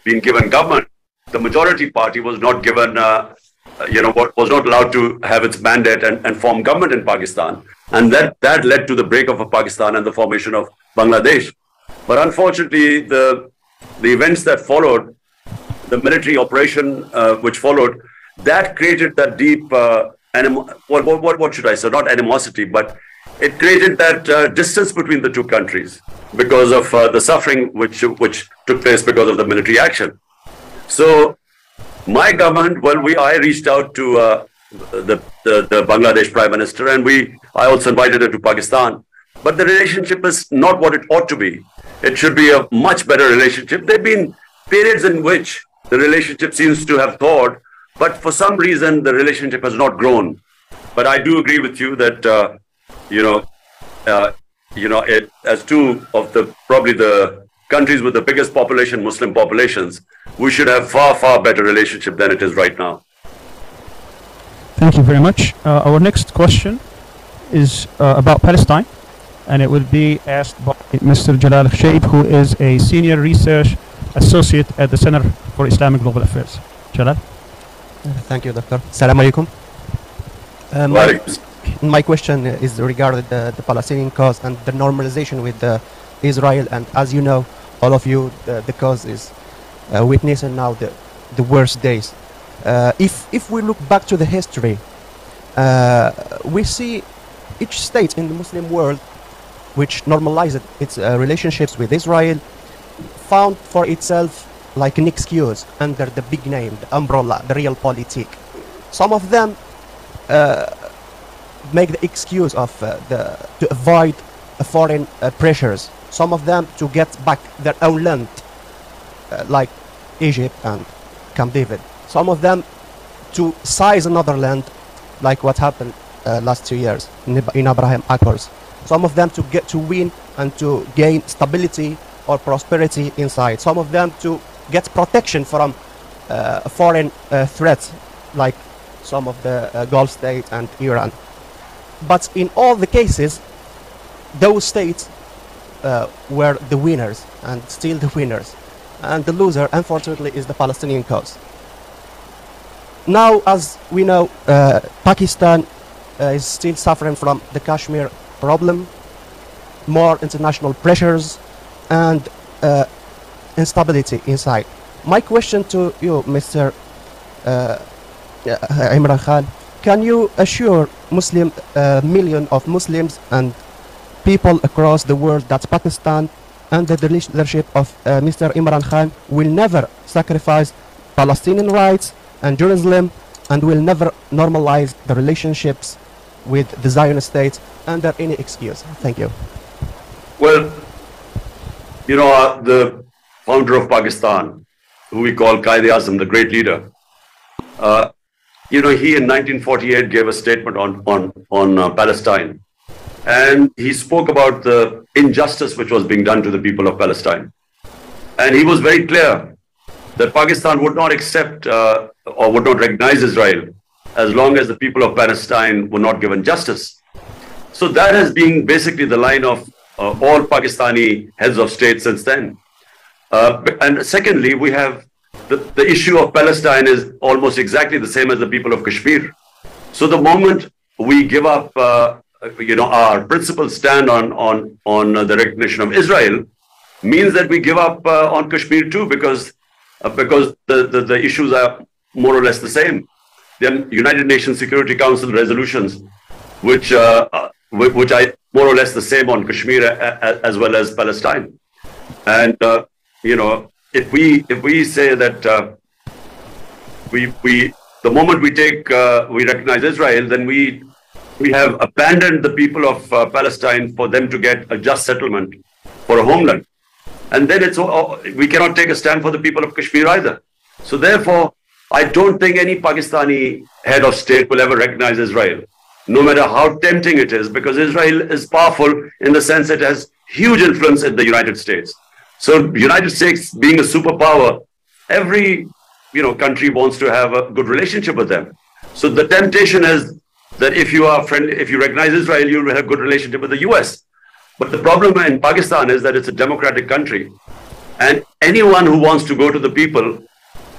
been given government, the majority party was not given, was not allowed to have its mandate and form government in Pakistan. And that led to the breakup of Pakistan and the formation of Bangladesh. But unfortunately, the events that followed, the military operation which followed, that created that deep, what should I say, not animosity, but it created that distance between the two countries because of the suffering which took place because of the military action. So my government, I reached out to the Bangladesh Prime Minister, and I also invited her to Pakistan. But the relationship is not what it ought to be. It should be a much better relationship. There have been periods in which the relationship seems to have thawed, but for some reason the relationship has not grown. But I do agree with you that as two of probably the countries with the biggest population, Muslim populations, we should have far better relationship than it is right now. Thank you very much. Our next question is about Palestine, and it will be asked by Mr. Jalal Shaib, who is a senior research associate at the Center for Islamic Global Affairs. Jalal. Thank you, Doctor. Assalamu alaikum. My question is regarding the Palestinian cause and the normalization with Israel. And as you know, all of you, the cause is witnessing now the worst days. If we look back to the history, we see each state in the Muslim world which normalized its relationships with Israel found for itself like an excuse under the big name, the umbrella, the realpolitik. Some of them make the excuse of to avoid foreign pressures. Some of them to get back their own land, like Egypt and Camp David. Some of them to seize another land, like what happened last 2 years in Abraham Accords. Some of them to get to win and to gain stability or prosperity inside. Some of them to get protection from foreign threats, like some of the Gulf states and Iran. But in all the cases, those states were the winners and still the winners. And the loser, unfortunately, is the Palestinian cause. Now, as we know, Pakistan is still suffering from the Kashmir problem, more international pressures, and instability inside. My question to you, Mr. Imran Khan, can you assure millions of Muslims and people across the world that Pakistan, under the leadership of Mr. Imran Khan, will never sacrifice Palestinian rights and Jerusalem, and will never normalize the relationships with the Zionist state under any excuse? Thank you. Well, you know, the founder of Pakistan, who we call Quaid-e-Azam, the great leader, he in 1948 gave a statement on Palestine, and he spoke about the injustice which was being done to the people of Palestine. And he was very clear that Pakistan would not accept or would not recognize Israel as long as the people of Palestine were not given justice. So that has been basically the line of all Pakistani heads of state since then. And secondly, we have the issue of Palestine is almost exactly the same as the people of Kashmir. So the moment we give up, our principled stand on the recognition of Israel, means that we give up on Kashmir too, because the issues are more or less the same. The United Nations Security Council resolutions, which are more or less the same on Kashmir as well as Palestine. And if we say that the moment we recognize Israel, then we have abandoned the people of Palestine for them to get a just settlement for a homeland. And then we cannot take a stand for the people of Kashmir either. So therefore, I don't think any Pakistani head of state will ever recognize Israel, no matter how tempting it is, because Israel is powerful in the sense it has huge influence in the United States. So United States being a superpower, every country wants to have a good relationship with them. So the temptation is that if you recognize Israel, you will have a good relationship with the US. But the problem in Pakistan is that it's a democratic country, and anyone who wants to go to the people,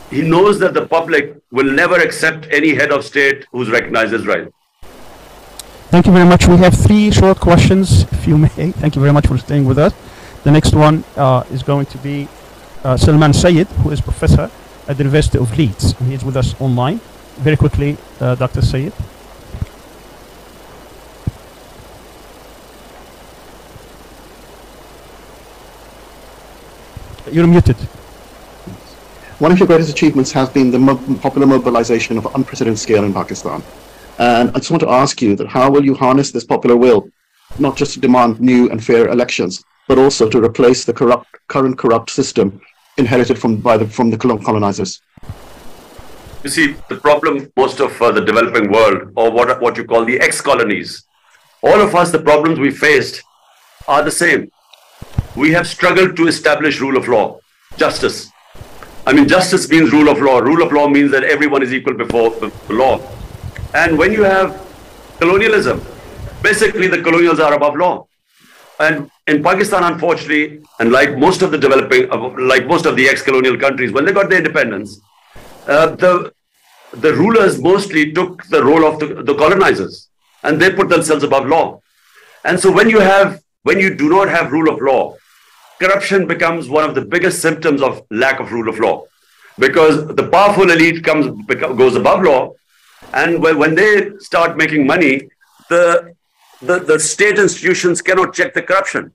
he knows that the public will never accept any head of state who's recognized Israel. Thank you very much. We have 3 short questions, if you may. Thank you very much for staying with us. The next one is going to be Salman Sayyid, who is professor at the University of Leeds. And he is with us online. Very quickly, Dr. Sayyid. You're muted. One of your greatest achievements has been the popular mobilization of unprecedented scale in Pakistan. And I just want to ask you that how will you harness this popular will, not just to demand new and fair elections, but also to replace the current corrupt system inherited from the colonizers? You see, the problem most of the developing world, or what you call the ex-colonies, all of us, the problems we faced are the same. We have struggled to establish rule of law, justice. I mean, justice means rule of law. Rule of law means that everyone is equal before the law. And when you have colonialism, basically the colonials are above law. And in Pakistan, unfortunately, and like most of the ex-colonial countries, when they got their independence, the rulers mostly took the role of the colonizers, and they put themselves above law. And so when you do not have rule of law, corruption becomes one of the biggest symptoms of lack of rule of law, because the powerful elite goes above law, and when they start making money, the state institutions cannot check the corruption.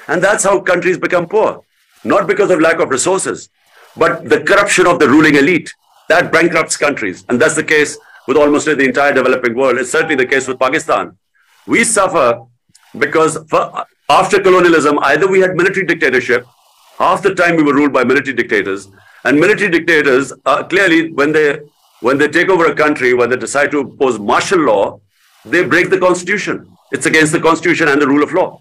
And that's how countries become poor, not because of lack of resources, but the corruption of the ruling elite. That bankrupts countries. And that's the case with almost the entire developing world. It's certainly the case with Pakistan. We suffer because after colonialism, either we had military dictatorship, half the time we were ruled by military dictators, and military dictators clearly, when they take over a country, when they decide to impose martial law, they break the constitution. It's against the constitution and the rule of law.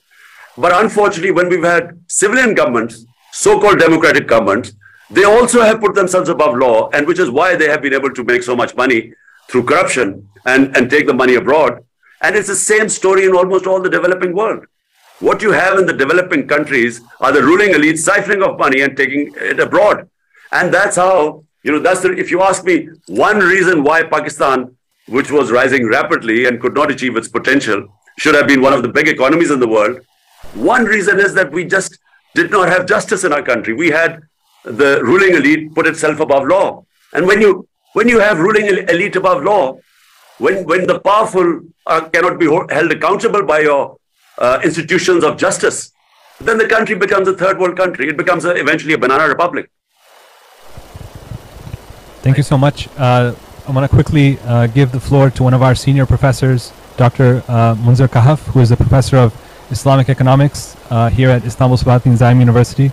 But unfortunately, when we've had civilian governments, so-called democratic governments, they also have put themselves above law, and which is why they have been able to make so much money through corruption and take the money abroad. And it's the same story in almost all the developing world. What you have in the developing countries are the ruling elites siphoning off money and taking it abroad. And that's how, if you ask me, one reason why Pakistan, which was rising rapidly and could not achieve its potential, should have been one of the big economies in the world. One reason is that we just did not have justice in our country. We had the ruling elite put itself above law. And when you have ruling elite above law, when the powerful cannot be held accountable by your institutions of justice, then the country becomes a third world country. It becomes eventually a banana republic. Thank you so much. I want to quickly give the floor to one of our senior professors, Dr. Munzir Kahaf, who is a professor of Islamic economics here at Istanbul Sabahattin Zaim University.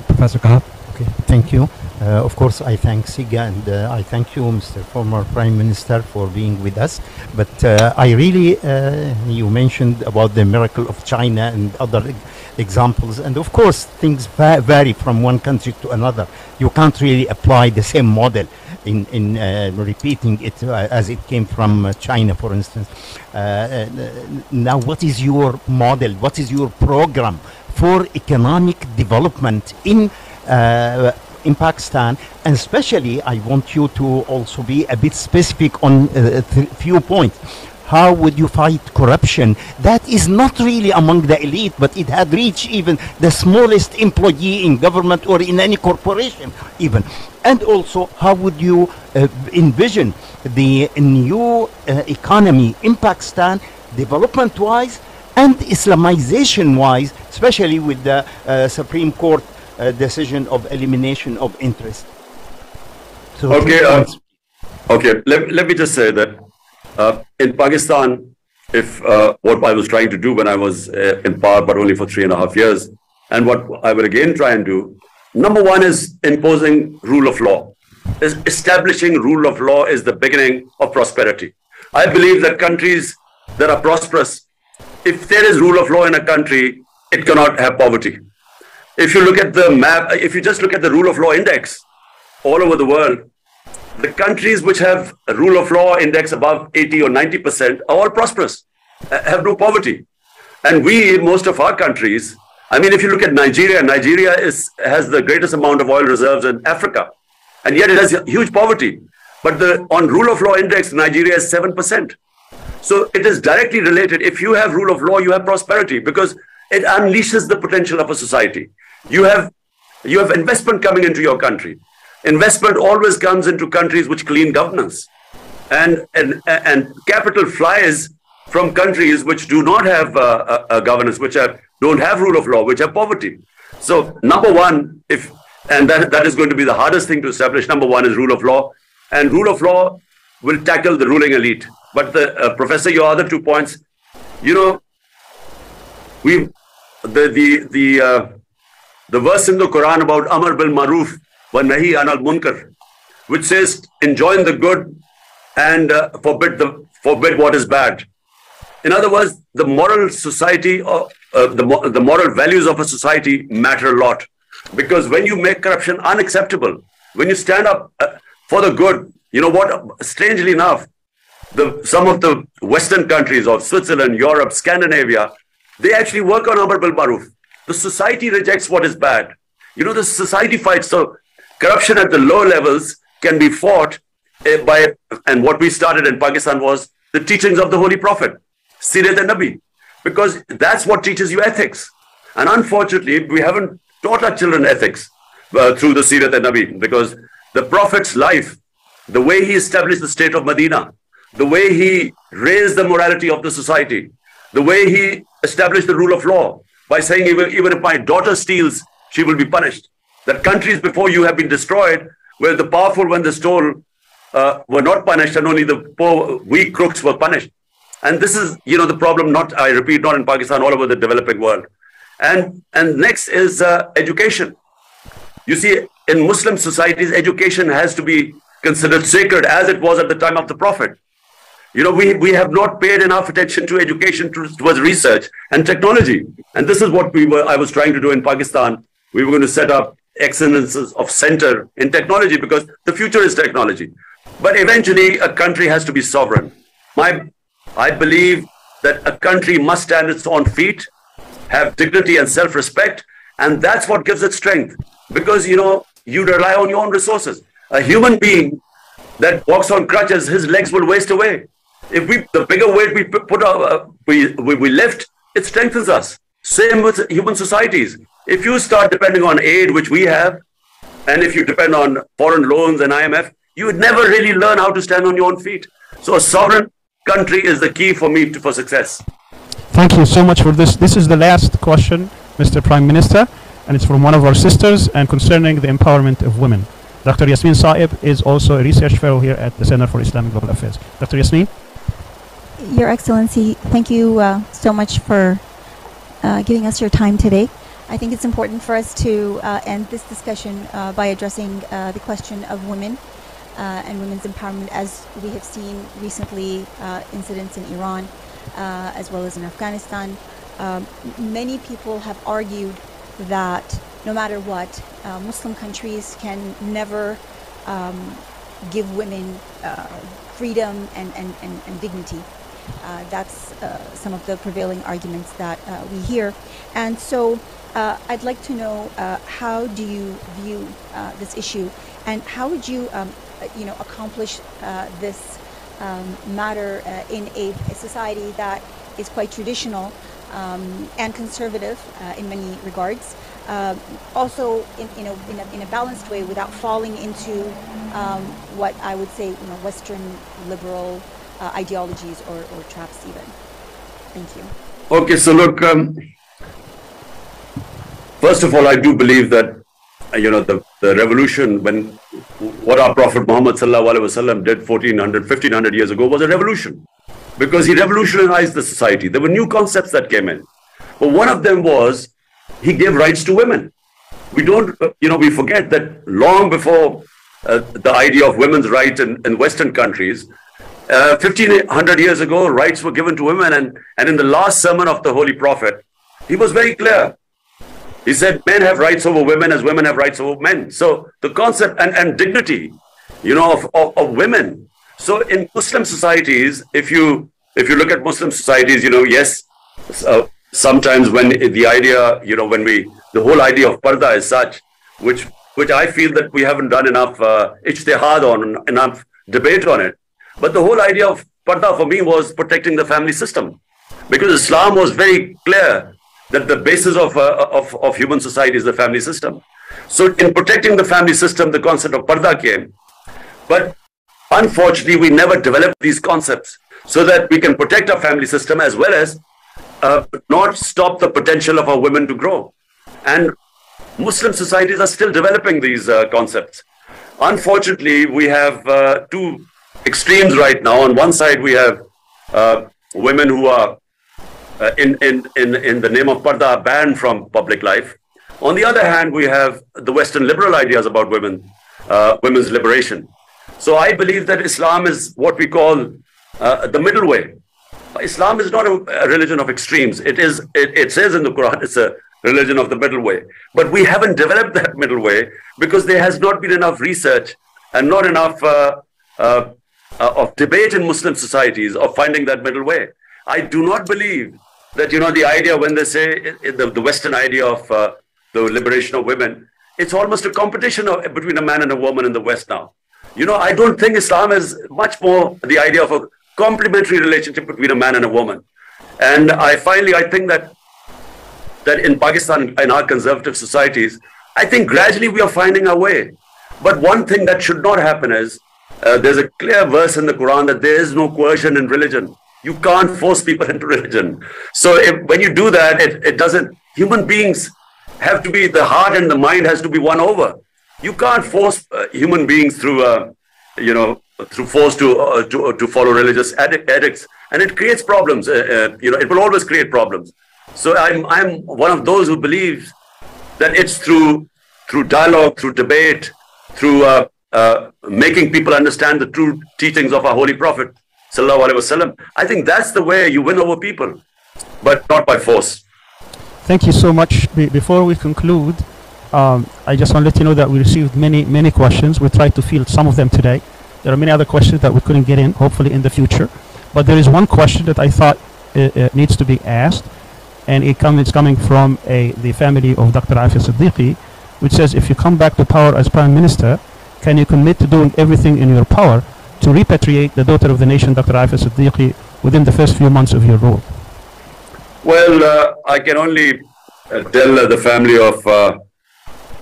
Professor Kahaf. Okay, thank you. Of course, I thank Siga, and I thank you, Mr. Former Prime Minister, for being with us. But I really, you mentioned about the miracle of China and other examples, and of course, things vary from one country to another. You can't really apply the same model in repeating it as it came from China, for instance. Now, what is your model? What is your program for economic development in in Pakistan, and especially I want you to also be a bit specific on a few points. How would you fight corruption that is not really among the elite, but it had reached even the smallest employee in government or in any corporation even? And also, how would you envision the new economy in Pakistan, development-wise and Islamization-wise, especially with the Supreme Court decision of elimination of interest? So okay. Let me just say that in Pakistan, if what I was trying to do when I was in power, but only for 3.5 years, and what I will again try and do, number one is imposing rule of law. Establishing rule of law is the beginning of prosperity. I believe that countries that are prosperous, if there is rule of law in a country, it cannot have poverty. If you look at the map, if you just look at the rule of law index all over the world, the countries which have a rule of law index above 80 or 90% are all prosperous, have no poverty. And most of our countries, I mean, if you look at Nigeria, Nigeria has the greatest amount of oil reserves in Africa, and yet it has huge poverty. But on rule of law index, Nigeria is 7%. So it is directly related. If you have rule of law, you have prosperity, because it unleashes the potential of a society. You have investment coming into your country. Investment always comes into countries which clean governance, and capital flies from countries which do not have a governance, which don't have rule of law, which have poverty. So number one, that is going to be the hardest thing to establish. Number one is rule of law, and rule of law will tackle the ruling elite. But Professor, your other 2 points, the verse in the Quran about Amar bil Maruf wa Nahi anil Munkar, which says enjoin the good and forbid what is bad. In other words, the moral society or the moral values of a society matter a lot, because when you make corruption unacceptable, when you stand up for the good, you know what? Strangely enough, some of the Western countries of Switzerland, Europe, Scandinavia, they actually work on Amar bil Maruf. The society rejects what is bad. The society fights. So corruption at the low levels can be fought and what we started in Pakistan was the teachings of the Holy Prophet, Sirat al-Nabi, because that's what teaches you ethics. And unfortunately, we haven't taught our children ethics through the Sirat al-Nabi, because the Prophet's life, the way he established the state of Medina, the way he raised the morality of the society, the way he established the rule of law by saying even if my daughter steals, she will be punished. That countries before you have been destroyed, where the powerful, when they stole, were not punished, and only the poor, weak crooks were punished. And this is, the problem, I repeat, not in Pakistan, all over the developing world. And next is education. You see, in Muslim societies, education has to be considered sacred, as it was at the time of the Prophet. We have not paid enough attention to education towards research and technology. And this is what I was trying to do in Pakistan. We were going to set up excellences of center in technology, because the future is technology. But eventually, a country has to be sovereign. I believe that a country must stand its own feet, have dignity and self-respect, and that's what gives it strength. Because, you rely on your own resources. A human being that walks on crutches, his legs will waste away. If the bigger weight we lift, it strengthens us. Same with human societies. If you start depending on aid, which we have, and if you depend on foreign loans and IMF, you would never really learn how to stand on your own feet. So a sovereign country is the key for success. Thank you so much for this. This is the last question, Mr. Prime Minister, and it's from one of our sisters and concerning the empowerment of women. Dr. Yasmin Saib is also a research fellow here at the Center for Islamic Global Affairs. Dr. Yasmin? Your Excellency, thank you so much for giving us your time today. I think it's important for us to end this discussion by addressing the question of women and women's empowerment, as we have seen recently incidents in Iran as well as in Afghanistan. Many people have argued that no matter what, Muslim countries can never give women freedom and dignity. That's some of the prevailing arguments that we hear. And so I'd like to know how do you view this issue, and how would you, accomplish this matter in a society that is quite traditional and conservative in many regards, also in a balanced way, without falling into what I would say, Western liberal ideologies or traps even. Thank you. Okay, so look, first of all, I do believe that the revolution, what our Prophet Muhammad sallallahu alaihi wasallam did 1500 years ago was a revolution, because he revolutionized the society. There were new concepts that came in, but one of them was he gave rights to women. We don't, we forget that long before the idea of women's rights in Western countries, 1500 years ago, rights were given to women, and in the last sermon of the Holy Prophet, he was very clear. He said, men have rights over women as women have rights over men. So the concept and dignity, of women. So in Muslim societies, if you look at Muslim societies, yes, sometimes when the idea, the whole idea of parda is such, which I feel that we haven't done enough ijtihad on, enough debate on it. But the whole idea of parda for me was protecting the family system, because Islam was very clear that the basis of human society is the family system. So in protecting the family system, the concept of parda came. But unfortunately, we never developed these concepts so that we can protect our family system as well as not stop the potential of our women to grow. And Muslim societies are still developing these concepts. Unfortunately, we have two extremes right now. On one side, we have women who are in the name of parda banned from public life. On the other hand, we have the Western liberal ideas about women's liberation. So I believe that Islam is what we call the middle way. Islam is not a religion of extremes. It says in the Quran, it's a religion of the middle way. But we haven't developed that middle way because there has not been enough research and not enough of debate in Muslim societies of finding that middle way. I do not believe that, the idea when they say the Western idea of the liberation of women, it's almost a competition between a man and a woman in the West now. I don't think Islam is much more the idea of a complementary relationship between a man and a woman. And I think that in Pakistan, in our conservative societies, I think gradually we are finding our way. But one thing that should not happen is, there's a clear verse in the Quran that there is no coercion in religion. You can't force people into religion. So when you do that, it doesn't, human beings have to be, the heart and the mind has to be won over. You can't force human beings through force to follow religious edicts, and it creates problems. It will always create problems. So I'm one of those who believes that it's through dialogue, through debate, through making people understand the true teachings of our Holy Prophet sallallahu alaihi wasallam. I think that's the way you win over people, but not by force. Thank you so much. Before we conclude, I just want to let you know that we received many questions. We tried to field some of them today. There are many other questions that we couldn't get in, hopefully in the future. But there is one question that I thought needs to be asked, and it's coming from the family of Dr. Afia Siddiqui, which says, if you come back to power as Prime Minister, can you commit to doing everything in your power to repatriate the daughter of the nation, Dr. Afia Siddiqui, within the first few months of your rule? Well, I can only tell the family of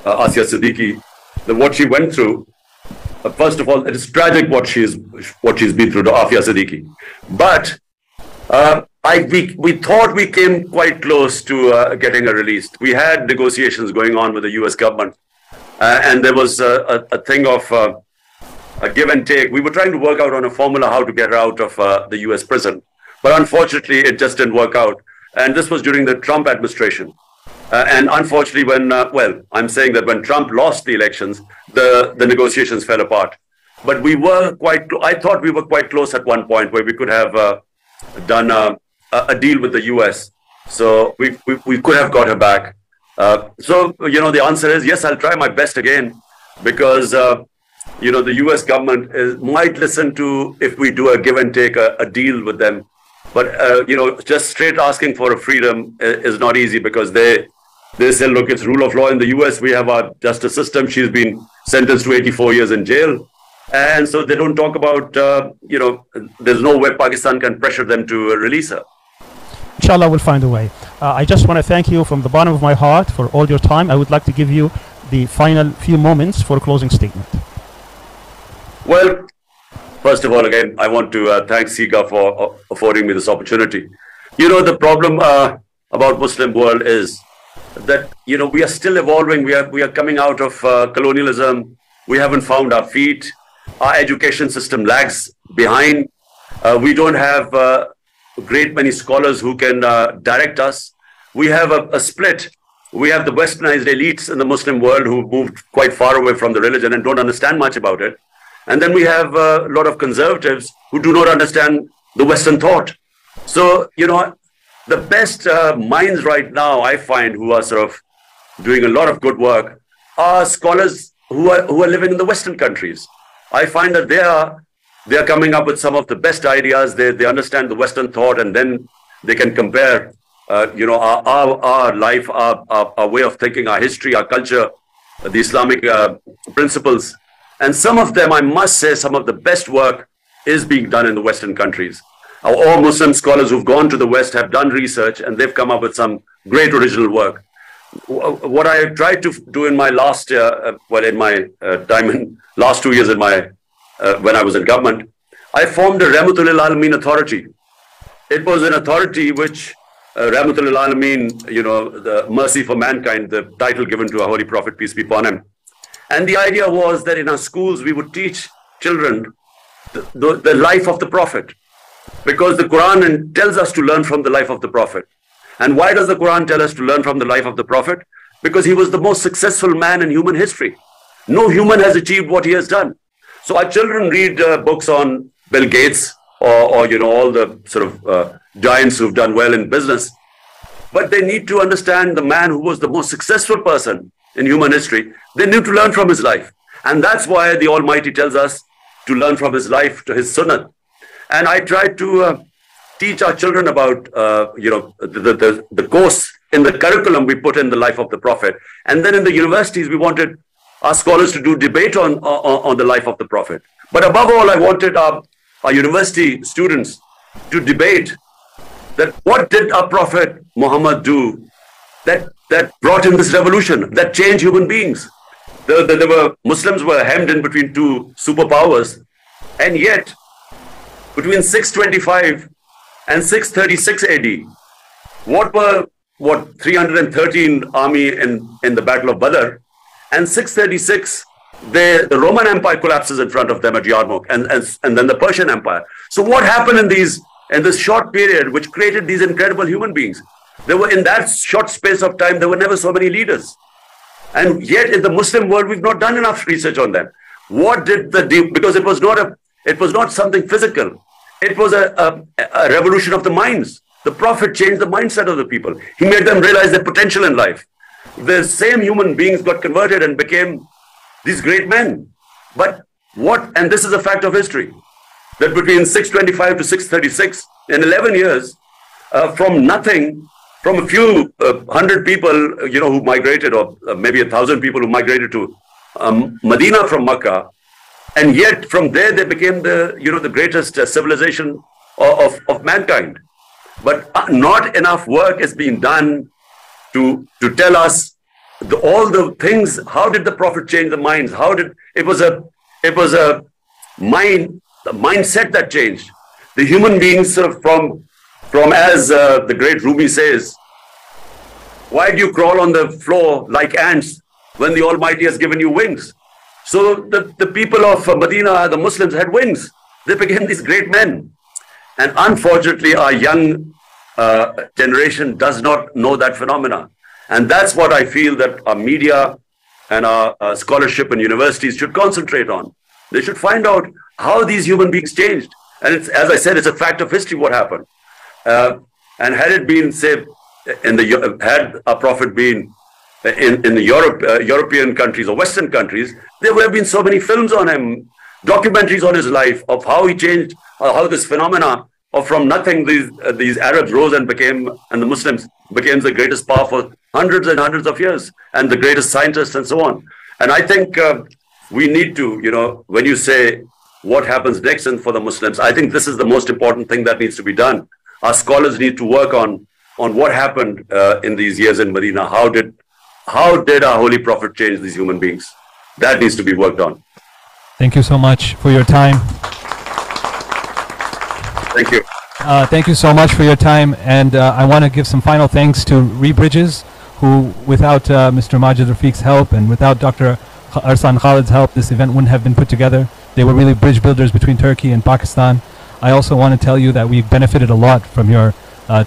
Afia Siddiqui that what she went through, first of all, it is tragic what she's been through to Afia Siddiqui. But we thought we came quite close to getting her released. We had negotiations going on with the US government, and there was a thing of a give and take. We were trying to work out on a formula how to get her out of the US prison. But unfortunately, it just didn't work out. And this was during the Trump administration. And unfortunately, I'm saying that when Trump lost the elections, the negotiations fell apart. But we were I thought we were quite close at one point where we could have done a deal with the US. So we could have got her back. So the answer is yes, I'll try my best again, because the US government might listen to, if we do a give and take, a deal with them. But, just straight asking for a freedom is not easy, because they say, look, it's rule of law in the US. We have our justice system. She's been sentenced to 84 years in jail. And so they don't talk about, there's no way Pakistan can pressure them to release her. Inshallah, we'll find a way. I just want to thank you from the bottom of my heart for all your time. I would like to give you the final few moments for a closing statement. Well, first of all, again, I want to thank SIGA for affording me this opportunity. The problem about Muslim world is that, we are still evolving. We are coming out of colonialism. We haven't found our feet. Our education system lags behind. We don't have a great many scholars who can direct us. We have a split. We have the westernized elites in the Muslim world who moved quite far away from the religion and don't understand much about it. And then we have a lot of conservatives who do not understand the Western thought. So, the best minds right now, I find, who are sort of doing a lot of good work, are scholars who are living in the Western countries. I find that they are coming up with some of the best ideas. They understand the Western thought, and then they can compare, our life, our way of thinking, our history, our culture, the Islamic principles. And some of them, I must say, some of the best work is being done in the Western countries. All Muslim scholars who've gone to the West have done research, and they've come up with some great original work. What I tried to do in my last year, last 2 years when I was in government, I formed a Rahmatul Lil Alameen authority. It was an authority which, Rahmatul Lil Alameen, the mercy for mankind, the title given to our Holy Prophet, peace be upon him. And the idea was that in our schools, we would teach children the life of the Prophet, because the Quran tells us to learn from the life of the Prophet. And why does the Quran tell us to learn from the life of the Prophet? Because he was the most successful man in human history. No human has achieved what he has done. So our children read books on Bill Gates or all the sort of giants who've done well in business. But they need to understand the man who was the most successful person in human history. They need to learn from his life. And that's why the Almighty tells us to learn from his life, to his sunnah. And I try to teach our children about, the course in the curriculum we put in the life of the Prophet. And then in the universities, we wanted our scholars to do debate on the life of the Prophet. But above all, I wanted our university students to debate that what did our Prophet Muhammad do that brought in this revolution, that changed human beings. Muslims were hemmed in between two superpowers, and yet between 625 and 636 AD, what were 313 army in the Battle of Badr, and 636 the Roman Empire collapses in front of them at Yarmouk, and then the Persian Empire. So what happened in this short period which created these incredible human beings? There were, in that short space of time, there were never so many leaders. And yet in the Muslim world, we've not done enough research on them. What did because it was not something physical. It was a revolution of the minds. The Prophet changed the mindset of the people. He made them realize their potential in life. The same human beings got converted and became these great men. But and this is a fact of history, that between 625 to 636, in 11 years, from nothing, from a few 100 people, who migrated, or maybe 1,000 people who migrated to Medina from Makkah, and yet from there they became the greatest civilization of mankind. But not enough work is being done to tell us all the things. How did the Prophet change the minds? It was a mindset that changed. The human beings from as the great Rumi says, why do you crawl on the floor like ants when the Almighty has given you wings? So the people of Medina, the Muslims, had wings. They became these great men. And unfortunately, our young generation does not know that phenomena. And that's what I feel that our media and our scholarship and universities should concentrate on. They should find out how these human beings changed. And it's, as I said, it's a fact of history what happened. And had it been, say, had our Prophet been in the European countries or Western countries, there would have been so many films on him, documentaries on his life, of how he changed, how this phenomena or from nothing these Arabs rose and the Muslims became the greatest power for hundreds and hundreds of years, and the greatest scientists and so on. And I think we need to, when you say what happens next and for the Muslims, I think this is the most important thing that needs to be done. Our scholars need to work on what happened in these years in Medina. How did our Holy Prophet change these human beings? That needs to be worked on. Thank you so much for your time. Thank you. Thank you so much for your time, and I want to give some final thanks to Rebridges, who, without Mr. Majid Rafiq's help and without Dr. Arsan Khalid's help, this event wouldn't have been put together. They were really bridge builders between Turkey and Pakistan. I also want to tell you that we've benefited a lot from your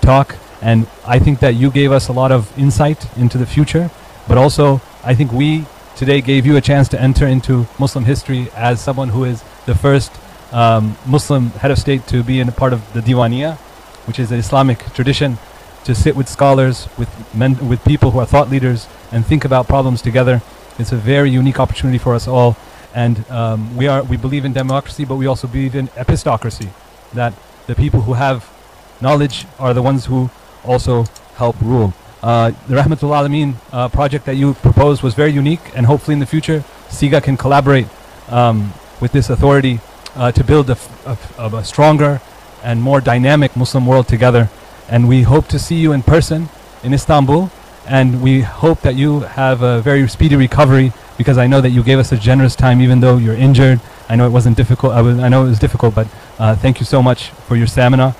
talk, and I think that you gave us a lot of insight into the future, but also I think we today gave you a chance to enter into Muslim history as someone who is the first Muslim head of state to be in a part of the Diwaniyah, which is the Islamic tradition, to sit with scholars, with people who are thought leaders, and think about problems together. It's a very unique opportunity for us all, and we believe in democracy, but we also believe in epistocracy, that the people who have knowledge are the ones who also help rule. The Rahmatul Alameen project that you proposed was very unique, and hopefully in the future SIGA can collaborate with this authority to build a stronger and more dynamic Muslim world together. And we hope to see you in person in Istanbul, and we hope that you have a very speedy recovery, because I know that you gave us a generous time even though you're injured. I know it wasn't difficult. I know it was difficult, but thank you so much for your stamina.